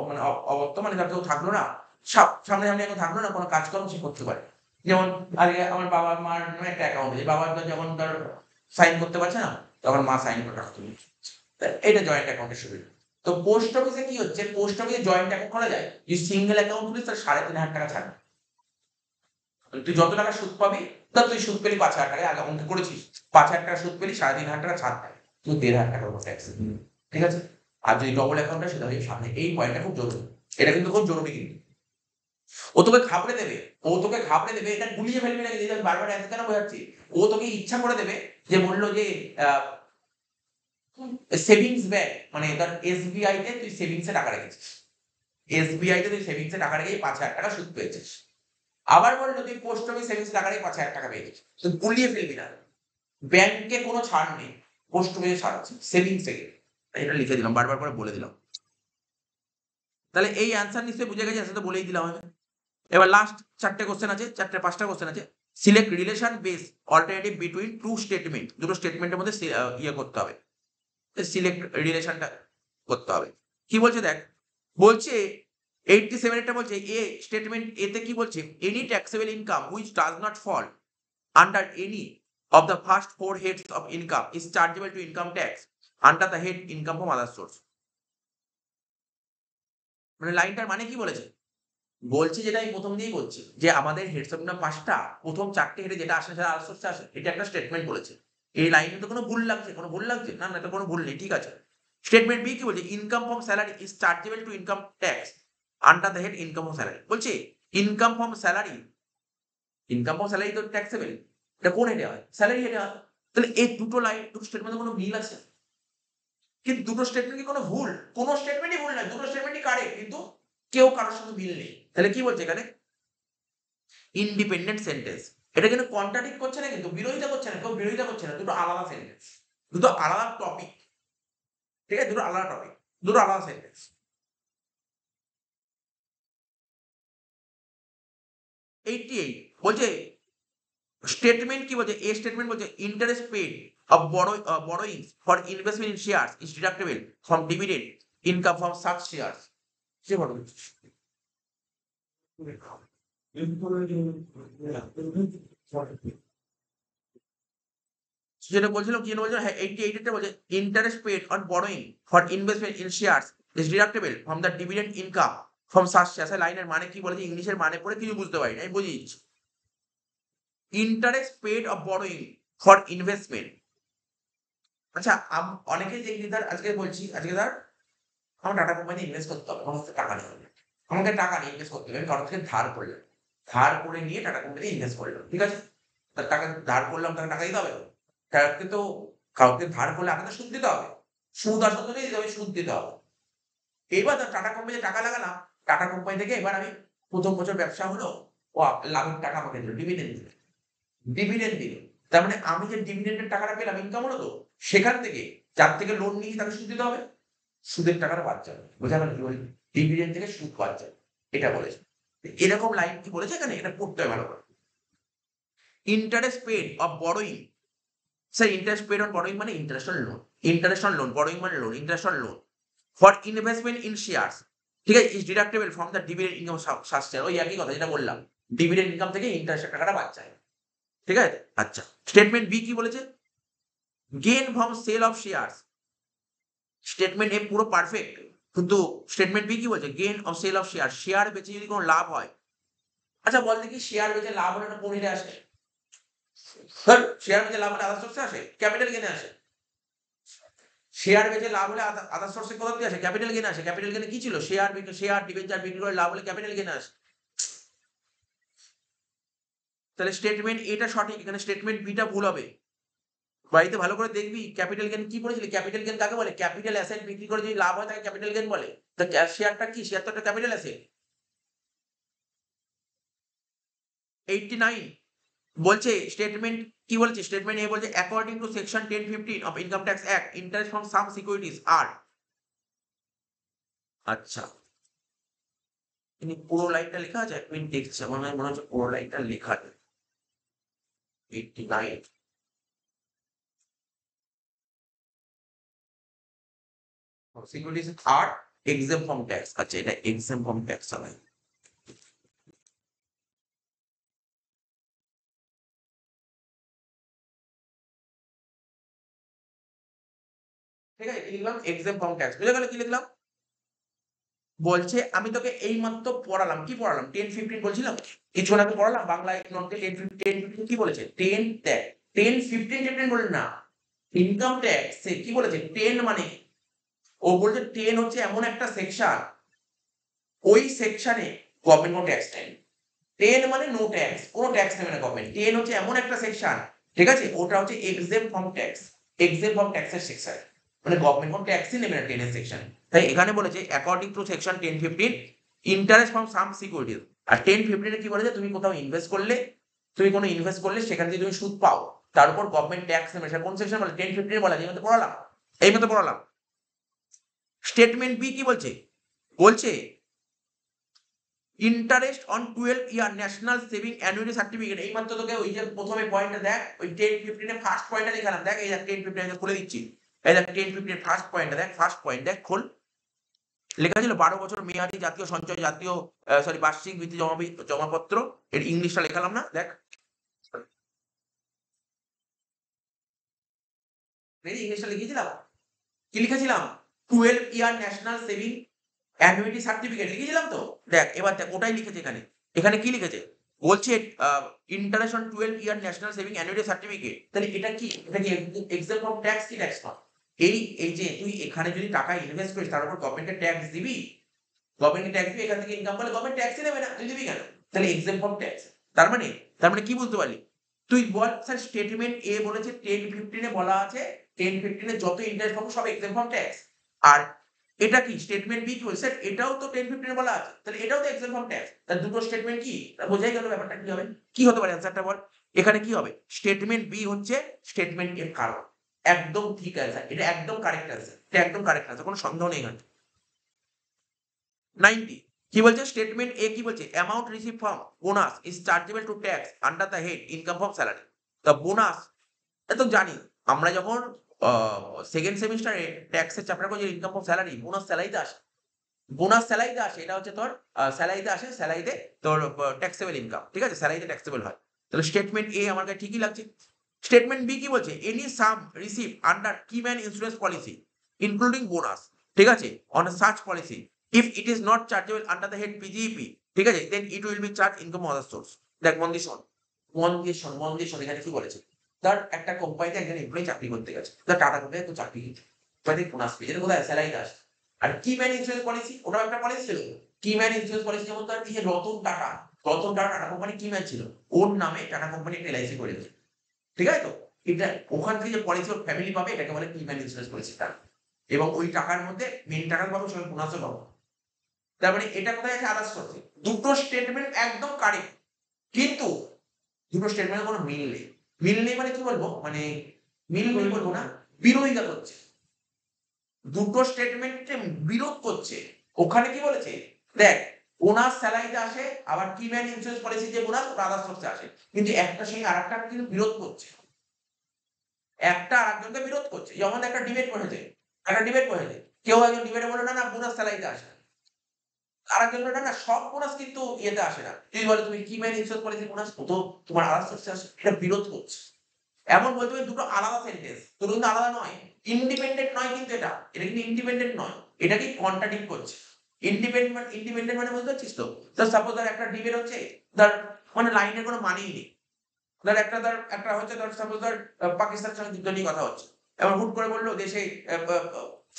মানে অবর্ত মানে তার কেউ থাকলো না, সামনে সামনে এখন থাকলো না, কোনো কাজকর্ম সে করতে পারে। যেমন আজকে আমার বাবা মার নামে একটা অ্যাকাউন্ট আছে, বাবা যখন তার সাইন করতে পারছে না, তখন মা সাইন করে রাখতে, এটা জয়েন্ট অ্যাকাউন্টের সুবিধা। তো পোস্ট অফিসে কি হচ্ছে, পোস্ট অফিসে জয়েন্ট অ্যাকাউন্ট খোলা যায়, যদি সিঙ্গেল অ্যাকাউন্ট খুলিস তাহলে 3,500 টাকা ছাড়, তুই যত টাকা সুদ পাবি, ধর তুই সুদ পেলি 5,000 টাকা, আগে অঙ্ক করেছিস, 5,000 টাকা সুদ পেলি, 3,500 টাকা ছাড় দেয়, তুই 1,500 টাকার উপর ট্যাক্স। ঠিক আছে? আর যদি ডবল অ্যাকাউন্ট হয় সেটা হচ্ছে সামনে। এই পয়েন্টটা খুব জরুরি, এটা কিন্তু খুব জরুরি কিন্তু। ও তোকে ঘাবড়ে দেবে, এটা গুলিয়ে ফেলবি না, কিন্তু আমি বারবার এত কেন বোঝাচ্ছি, ও তোকে ইচ্ছা করে দেবে, যে বললো যে সেভিংস ব্যাংক, মানে ধর এসবিআই তে তুই সেভিংসে টাকা রেখেছিস, এসবিআই তে তুই সেভিংসে টাকা রেখে 5,000 টাকা সুদ পেয়েছিস, আবার বললো তুই পোস্ট অফিস সেভিংস টাকা রেখে 5,000 টাকা পেয়েছিস, তুই গুলিয়ে ফেলবি না, ব্যাংকে কোনো ছাড় নেই, পোস্ট অফিসে ছাড় আছে, সেভিংস থেকে। এটা লিখে দিলাম, বারবার করে বলে দিলাম। তাহলে এই অ্যান্সার নিশ্চয়ই বুঝে গেছে, তো বলেই দিলাম আমি। এবার লাস্ট 4টে কোশ্চেন আছে, 5টা কোশ্চেন আছে। Select relation base alternative between two statement, দুটো স্টেটমেন্টের মধ্যে ইয়ে করতে হবে, সিলেক্ট রিলেশনটা করতে হবে। কি বলছে দেখ, বলছে 87 এটা বলছে এ স্টেটমেন্ট এতে কি বলছে, any taxable income which does not fall under any of the first 4 heads of income is chargeable to income tax under the head income from other source. মানে লাইনটার মানে কি বলেছে, বলছি যেটা আমি প্রথম দিয়েই বলছি, যে আমাদের হেডস অফ ইনকাম 5টা, প্রথম 4টে হেডে যেটা আসে সেটা আদার সোর্সে আসে, এটা একটা স্টেটমেন্ট বলেছে। এই লাইনে তো কোনো ভুল লাগছে, না না, এটা কোনো ভুল নেই, ঠিক আছে। স্টেটমেন্ট বি কি বলছে, income from salary is chargeable to income tax under the head income from salary. বলছে ইনকাম ফ্রম স্যালারি, তো ট্যাক্সেবল, এটা কোন হেডে হয়, স্যালারি হেডে হয়। তাহলে এই দুটো লাইন, দুটো স্টেটমেন্টে কোনো মিল আছে, কিন্তু দুটো স্টেটমেন্ট কি কোনো ভুল, কোনো স্টেটমেন্টই ভুল নয়, দুটো স্টেটমেন্টই কারেক্ট, কিন্তু কেউ কারোর সঙ্গে মিল নেই। তাহলে কি বলছে এখানে, ইন্ডিপেন্ডেন্ট সেন্টেন্স, এটা কিন্তু কন্ট্রাডিক্ট করছে না, কিন্তু বিরোধিতা করছে না, কেউ বিরোধিতা করছে না, দুটো আলাদা সেন্টেন্স, দুটো আলাদা টপিক, ঠিক আছে, দুটো আলাদা টপিক, দুটো আলাদা সেন্টেন্স। 88 বলছে স্টেটমেন্ট কি বলছে, এ স্টেটমেন্ট বলছে interest paid of borrowings for investment in shares is deductible from dividend income from such shares. সে বড় যেটা বলছিলাম, কি বলছিলাম, হ্যাঁ 88 টা বলছে interest paid on borrowing for investment in shares is deductible from the dividend income from such shares. লাইনের মানে কি বলেছে, ইংলিশের মানে পড়ে কিছু বুঝতে পারি না, আমি বুঝিয়ে দিচ্ছি। Interest paid of borrowing for investment. আচ্ছা, অনেকেই দেখবি, ধর আজকে বলছি, আজকে ধর আমার টাটা কোম্পানি ইনভেস্ট করতে হবে, আমার কাছে টাকা নেই, আমাকে টাকা নিয়ে ইনভেস্ট করতে হবে, আমি কারোর থেকে ধার করলাম, ধার করে নিয়ে টাটা কোম্পানি ইনভেস্ট করলাম, ঠিক আছে, তার টাকা ধার করলাম, তাকে টাকা দিতে হবে, তাকে তো, কাউকে ধার করলে আগে তো সুদ দিতে হবে, সুদ আসলে দিতে হবে, সুদ দিতে হবে। এবার টাটা কোম্পানি টাকা লাগালাম, টাটা কোম্পানি থেকে এবার আমি প্রথম বছর ব্যবসা হলো, ও লাখের টাকা আমাকে দিল, ডিভিডেন্ড দিল, তার মানে আমি যে ডিভিডেন্ডের টাকাটা পেলাম, ইনকাম হলো তো, সেখান থেকে যার থেকে লোন নিয়েছি তাকে সুদ দিতে হবে, সুদের টাকাটা বাদ যাবে, বোঝা গেল, ওই ডিভিডেন্ড থেকে সুদ বাদ যাবে, এটা বলেছে। এরকম লাইন কি বলেছে এখানে, এটা পড়তে হবে ভালো করে। Interest paid of borrowing, sir interest paid on borrowing মানে ইন্টারেস্ট অন লোন, borrowing মানে loan, interest on loan for investment in shares, ঠিক আছে, is deductible from the dividend income sustain, ওই একই কথা যেটা বললাম, ডিভিডেন্ড ইনকাম থেকে ইন্টারেস্টের টাকাটা বাদ যায়, ঠিক আছে। আচ্ছা, স্টেটমেন্ট বি কি বলেছে, gain from sale of shares. Statement A পুরো পারফেক্ট, কিন্তু স্টেটমেন্ট বি কি বলছে, gain of sale of share, share বেচে যদি কোনো লাভ হয়। আচ্ছা বল দেখি, শেয়ার বেচে লাভ হলে কোন হিরে আসে, স্যার শেয়ার বেচে লাভ হলে আদার সোর্সে আসে, ক্যাপিটাল গেনে আসে, শেয়ার বেচে লাভ হলে আদার সোর্সে কোথা দিয়ে আসে, ক্যাপিটাল গেনে আসে। ক্যাপিটাল গেনে কি ছিল, শেয়ার ডিবেঞ্চার বিক্রি করে লাভ হলে ক্যাপিটাল গেনে আসে। তাহলে স্টেটমেন্ট এটা সঠিক, এখানে স্টেটমেন্ট বিটা ভুল হবে। বাড়িতে ভালো করে দেখবি, ক্যাপিটাল গেন কি পড়েছিলি, ক্যাপিটাল গেন কাকে বলে, ক্যাপিটাল অ্যাসেট বিক্রি করে যদি লাভ হয় তাকে ক্যাপিটাল গেন বলে। তো শেয়ারটা কি, শেয়ার তো একটা ক্যাপিটাল অ্যাসেট। 89 বলছে স্টেটমেন্ট কি বলছে, স্টেটমেন্ট এ বলছে according to section 1015 of income tax act interest from some securities are. আচ্ছা, পুরো লাইনটা লেখা আছে, এক মিনিট দেখছি, আমার মনে হচ্ছে পুরো লাইনটা লেখা আছে। 89 securities are exempt from tax, আচ্ছা এটা এক্সাম ফ্রম ট্যাক্স হবে। ঠিক আছে, কি লিখলাম, এক্সাম ফ্রম ট্যাক্স, বুঝে গেল কি লিখলাম। বলছে আমি তোকে এই মাত্র পড়ালাম, কি পড়ালাম 10-15 বলছিলাম, কিছুক্ষণ আগে পড়ালাম বাংলায় নর্থে 10-15 কি বলেছে 10 দেখ 10-15 বলে না, ইনকাম ট্যাক্স কি বলেছে 10 মানে ও বলছে 10 হচ্ছে এমন একটা সেকশন, ওই সেকশনে গভর্নমেন্ট কোনো ট্যাক্স নেয়, 10 মানে নো ট্যাক্স, কোনো ট্যাক্স নেবে না গভর্নমেন্ট। 10 হচ্ছে এমন একটা সেকশন, ঠিক আছে, ওটা হচ্ছে এক্সেম্পট ফ্রম ট্যাক্স, এক্সেম্পট ফ্রম ট্যাক্সের সেকশন, মানে গভর্নমেন্ট কোনো ট্যাক্সই নেবে না 10 এর সেকশন। তাই এখানে বলেছে according to section 10-15 interest from some securities. আর 10-15 কি বলেছে, তুমি কোথাও ইনভেস্ট করলে, তুমি কোনো ইনভেস্ট করলে সেখান থেকে তুমি সুদ পাও, তার উপর গভর্নমেন্ট ট্যাক্স নেবে, সেটা কোন সেকশন বলে 10-15 বলা, এই মতো পড়ালাম, এই মতো পড়ালাম। স্টেটমেন্ট বি কি বলছে, বলছে interest on 12 year national saving annuity certificate. এই মাত্র তোকে ওই যে প্রথমে পয়েন্টটা দেখ, ওই 10-15 ফার্স্ট পয়েন্টটা লিখালাম, দেখ এই দেখ 10-15 খুলে দিচ্ছি, এই দেখ 10-15 ফার্স্ট পয়েন্টটা দেখ, ফার্স্ট পয়েন্ট দেখ খোল, লেখা ছিল 12 বছর মেয়াদি জাতীয় সঞ্চয়, জাতীয় সরি বার্ষিক বৃত্তি জমাপত্র, এর ইংলিশটা লেখালাম না, দেখ ইংলিশটা লিখেছিলাম, কি লিখেছিলাম 12 ইয়ার ন্যাশনাল সেভিং অ্যানুইটি সার্টিফিকেট লিখেছিলাম তো, দেখ এবার দেখ ওটাই লিখেছে এখানে, এখানে কি লিখেছে বলছে interest on 12 year national saving annuity certificate, তাহলে এটা কি, এটা কি এক্সাম ফ্রম ট্যাক্স কি ট্যাক্স নয়? এই যে তুই এখানে যদি টাকা ইনভেস্ট করিস তার উপর গভর্নমেন্টের ট্যাক্স দিবি, গভর্নমেন্ট ট্যাক্স দিবি, এখান থেকে ইনকাম করলে গভর্নমেন্ট ট্যাক্সই নেবে না, তুই দিবি কেন? তাহলে এক্সাম ফ্রম ট্যাক্স, তার মানে কি বুঝতে পারলি? তুই বল স্যার স্টেটমেন্ট এ বলেছে 10-15 বলা আছে 10-15 যত ইন্টারেস্ট পাবো সব এক্সাম ফ্রম ট্যাক্স, আর এটা কি স্টেটমেন্ট বি কি বলছে এটাও তো 10-15 বলা আছে, তাহলে এটাও তো এক্সাম ফ্রম ট্যাক্স, তাহলে দুটো স্টেটমেন্ট কি, তা বোঝাই গেল ব্যাপারটা কি হবে, কি হতে পারে অ্যানসারটা বল, এখানে কি হবে স্টেটমেন্ট বি হচ্ছে স্টেটমেন্ট এর কারণ, একদম ঠিক অ্যানসার, এটা একদম কারেক্ট অ্যানসার, এটা একদম কারেক্ট অ্যানসার, কোনো সন্দেহ নেই এখানে। 90 কি বলছে স্টেটমেন্ট এ কি বলছে amount receive from bonus is chargeable to tax under the head income from salary. The bonus, এটা তো জানি, আমরা যখন সেকেন্ড সেমিস্টারে ট্যাক্সের চ্যাপ্টার করছি ইনকাম ফ্রম স্যালারি, বোনাস স্যালারিতে আসে, বোনাস স্যালারিতে আসে, এটা হচ্ছে তোর স্যালারিতে আসে, স্যালারিতে তোর ট্যাক্সেবল ইনকাম, ঠিক আছে, স্যালারিতে ট্যাক্সেবল হয়, তাহলে স্টেটমেন্ট এ আমার কাছে ঠিকই লাগছে। স্টেটমেন্ট বি কি বলছে any sum receive under keyman insurance policy including bonus, ঠিক আছে, on such policy if it is not chargeable under the head পিজিইপি, ঠিক আছে, then it will be charge income other source. দেখ মন দিয়ে শোন, মন দিয়ে শোন এখানে কি বলেছে, ধর একটা কোম্পানিতে একজন এমপ্লয়ি চাকরি করতে গেছে, ধর টাটা কোম্পানিতে তো চাকরি গেছে, কোম্পানিতে বোনাস পেয়ে, যেটা কোথায় স্যালারিতে আসে, আর কি ম্যান ইন্স্যুরেন্স পলিসি ওটাও একটা পলিসি ছিল, কি ম্যান ইন্স্যুরেন্স পলিসি, যেমন ধর এই যে রতন টাটা টাটা কোম্পানি কি ম্যান ছিল, ওর নামে টাটা কোম্পানি একটা এলআইসি করে দিয়েছে, ঠিক আছে, তো এটা ওখান থেকে যে পলিসি ওর ফ্যামিলি পাবে এটাকে বলে কি ম্যান ইন্স্যুরেন্স পলিসিটা, এবং ওই টাকার মধ্যে মেন টাকা পাবো সঙ্গে বোনাসও পাবো, তার মানে এটা কোথায় আছে আদার্স করছে, দুটো স্টেটমেন্ট একদম কারেক্ট, কিন্তু দুটো স্টেটমেন্টের কোনো মিল নেই মানে কি বলবো, মানে মিল নেই বলবো না, বিরোধিতা করছে, দুটো স্টেটমেন্টে বিরোধ করছে। ওখানে কি বলেছে দেখ বোনাস স্যালারিতে আসে, আবার কি ম্যান ইন্স্যুরেন্স পলিসি যে বোনাস ওটা আদার্স সোর্সে আসে, কিন্তু একটা সঙ্গে আরেকটা কিন্তু বিরোধ করছে, একটা আরেকজনকে বিরোধ করছে, যেমন একটা ডিবেট বসেছে, কেউ একজন ডিবেটে বলে না না বোনাস স্যালারিতে আসে, আরেকজন বলে না না সব বোনাস কিন্তু ইয়েতে আসে না, যদি বলে তুমি কি ম্যান ইন্স্যুরেন্স পলিসি বোনাস তো তোমার আদার্স সোর্সে আসে, এটা বিরোধ করছে, এমন বলতে হবে দুটো আলাদা সেন্টেন্স, দুটো কিন্তু আলাদা নয়, ইন্ডিপেন্ডেন্ট নয়, কিন্তু এটা কিন্তু ইন্ডিপেন্ডেন্ট নয়, এটাকে কন্ট্রাডিক্ট করছে। ইন্ডিপেন্ডেন্ট মানে বুঝতে পারছিস তো, সাপোজ ধর একটা ডিবেট হচ্ছে, ধর মানে লাইনের কোনো মানেই নেই, ধর একটা হচ্ছে ধর সাপোজ ধর পাকিস্তানের সঙ্গে যুদ্ধ নিয়ে কথা হচ্ছে, এবার হুট করে বললো দেশে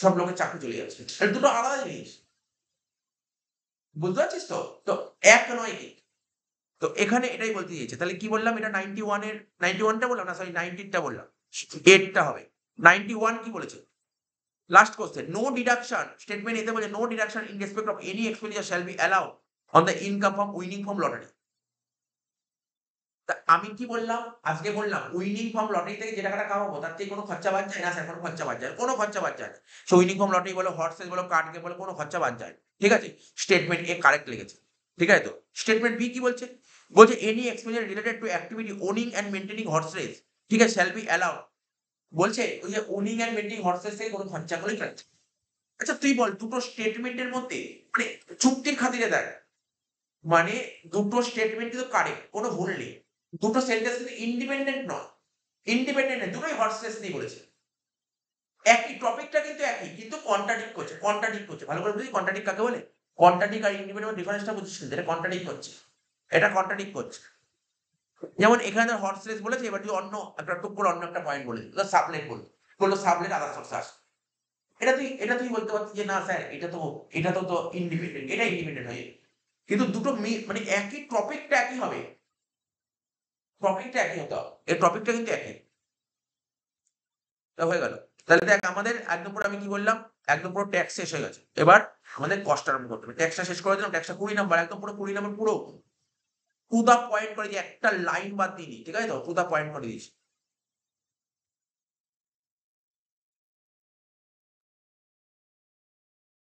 সব লোকের চাকরি চলে যাচ্ছে, এটা দুটো আলাদা জিনিস, বুঝতে পারছিস তো, তো এক নয় কি, তো এখানে এটাই বলতে চেয়েছে, তাহলে কি বললাম এটা 91টা বললাম না, সরি 19টা বললাম, 8টা হবে, 91 কি বলেছে last question, no deduction, statement এতে বলে no deduction in respect of any expenditure shall be allowed on the income from winning from lottery. তা আমি কি বললাম, আজকে বললাম উইনিং ফ্রম লটারি থেকে যে টাকাটা কামাবো তার থেকে কোনো খরচা বাদ যায় না স্যার, কোনো খরচা বাদ যায় না, কোনো খরচা বাদ যায় না, সো উইনিং ফ্রম লটারি বলো, হর্স রেস বলো, কার্ড গেম বলো, কোনো খরচা বাদ যায় না, ঠিক আছে, স্টেটমেন্ট এ কারেক্ট লিখেছে, ঠিক আছে, তো স্টেটমেন্ট বি কি বলছে, বলছে any expenditure related to activity owning and maintaining horse race, ঠিক আছে, শ্যাল বি অ্যালাউড, বলছে ওই যে owning and maintaining horse race থেকে কোনো খরচা করলেই চলে। আচ্ছা তুই বল দুটো স্টেটমেন্টের মধ্যে মানে চুক্তির খাতিরে দেখ, মানে দুটো স্টেটমেন্ট কিন্তু কারেক্ট, কোনো ভুল নেই, দুটো সেন্টেন্স কিন্তু ইন্ডিপেন্ডেন্ট নয়, দুটোই হর্সলেস নিয়ে বলেছে, একই টপিকটা কিন্তু একই, কিন্তু কন্ট্রাডিক্ট করছে, ভালো করে বুঝি কন্ট্রাডিক্ট কাকে বলে, কন্ট্রাডিক্ট আর ইন্ডিপেন্ডেন্ট ডিফারেন্সটা বুঝছিস, এটা কন্ট্রাডিক্ট করছে, এটা কন্ট্রাডিক্ট করছে। যেমন এখানে হর্স রেস বলেছে, এবার তুই অন্য একটা টুক করে অন্য একটা পয়েন্ট বলে দিল, সাবলেট বললো সাবলেট আদার সোর্স আসে। এটা তুই বলতে পারছিস যে না স্যার এটা তো ইন্ডিপেন্ডেন্ট, এটা ইন্ডিপেন্ডেন্ট হয়ে, কিন্তু দুটো মানে একই টপিকটা একই হবে, টপিকটা একই হতে হবে, এই টপিকটা কিন্তু একই। তা হয়ে গেল। তাহলে দেখ আমাদের একদম পুরো, আমি কি বললাম, একদম পুরো ট্যাক্স শেষ হয়ে গেছে। এবার আমাদের কস্ট আরম্ভ করতে হবে। ট্যাক্সটা শেষ করে দিলাম, ট্যাক্সটা 20 নাম্বার, একদম পুরো 20 নাম্বার পুরো টু দা পয়েন্ট করে দিয়ে একটা লাইন বাদ দিইনি, ঠিক আছে তো, টু দা পয়েন্ট করে দিয়েছি।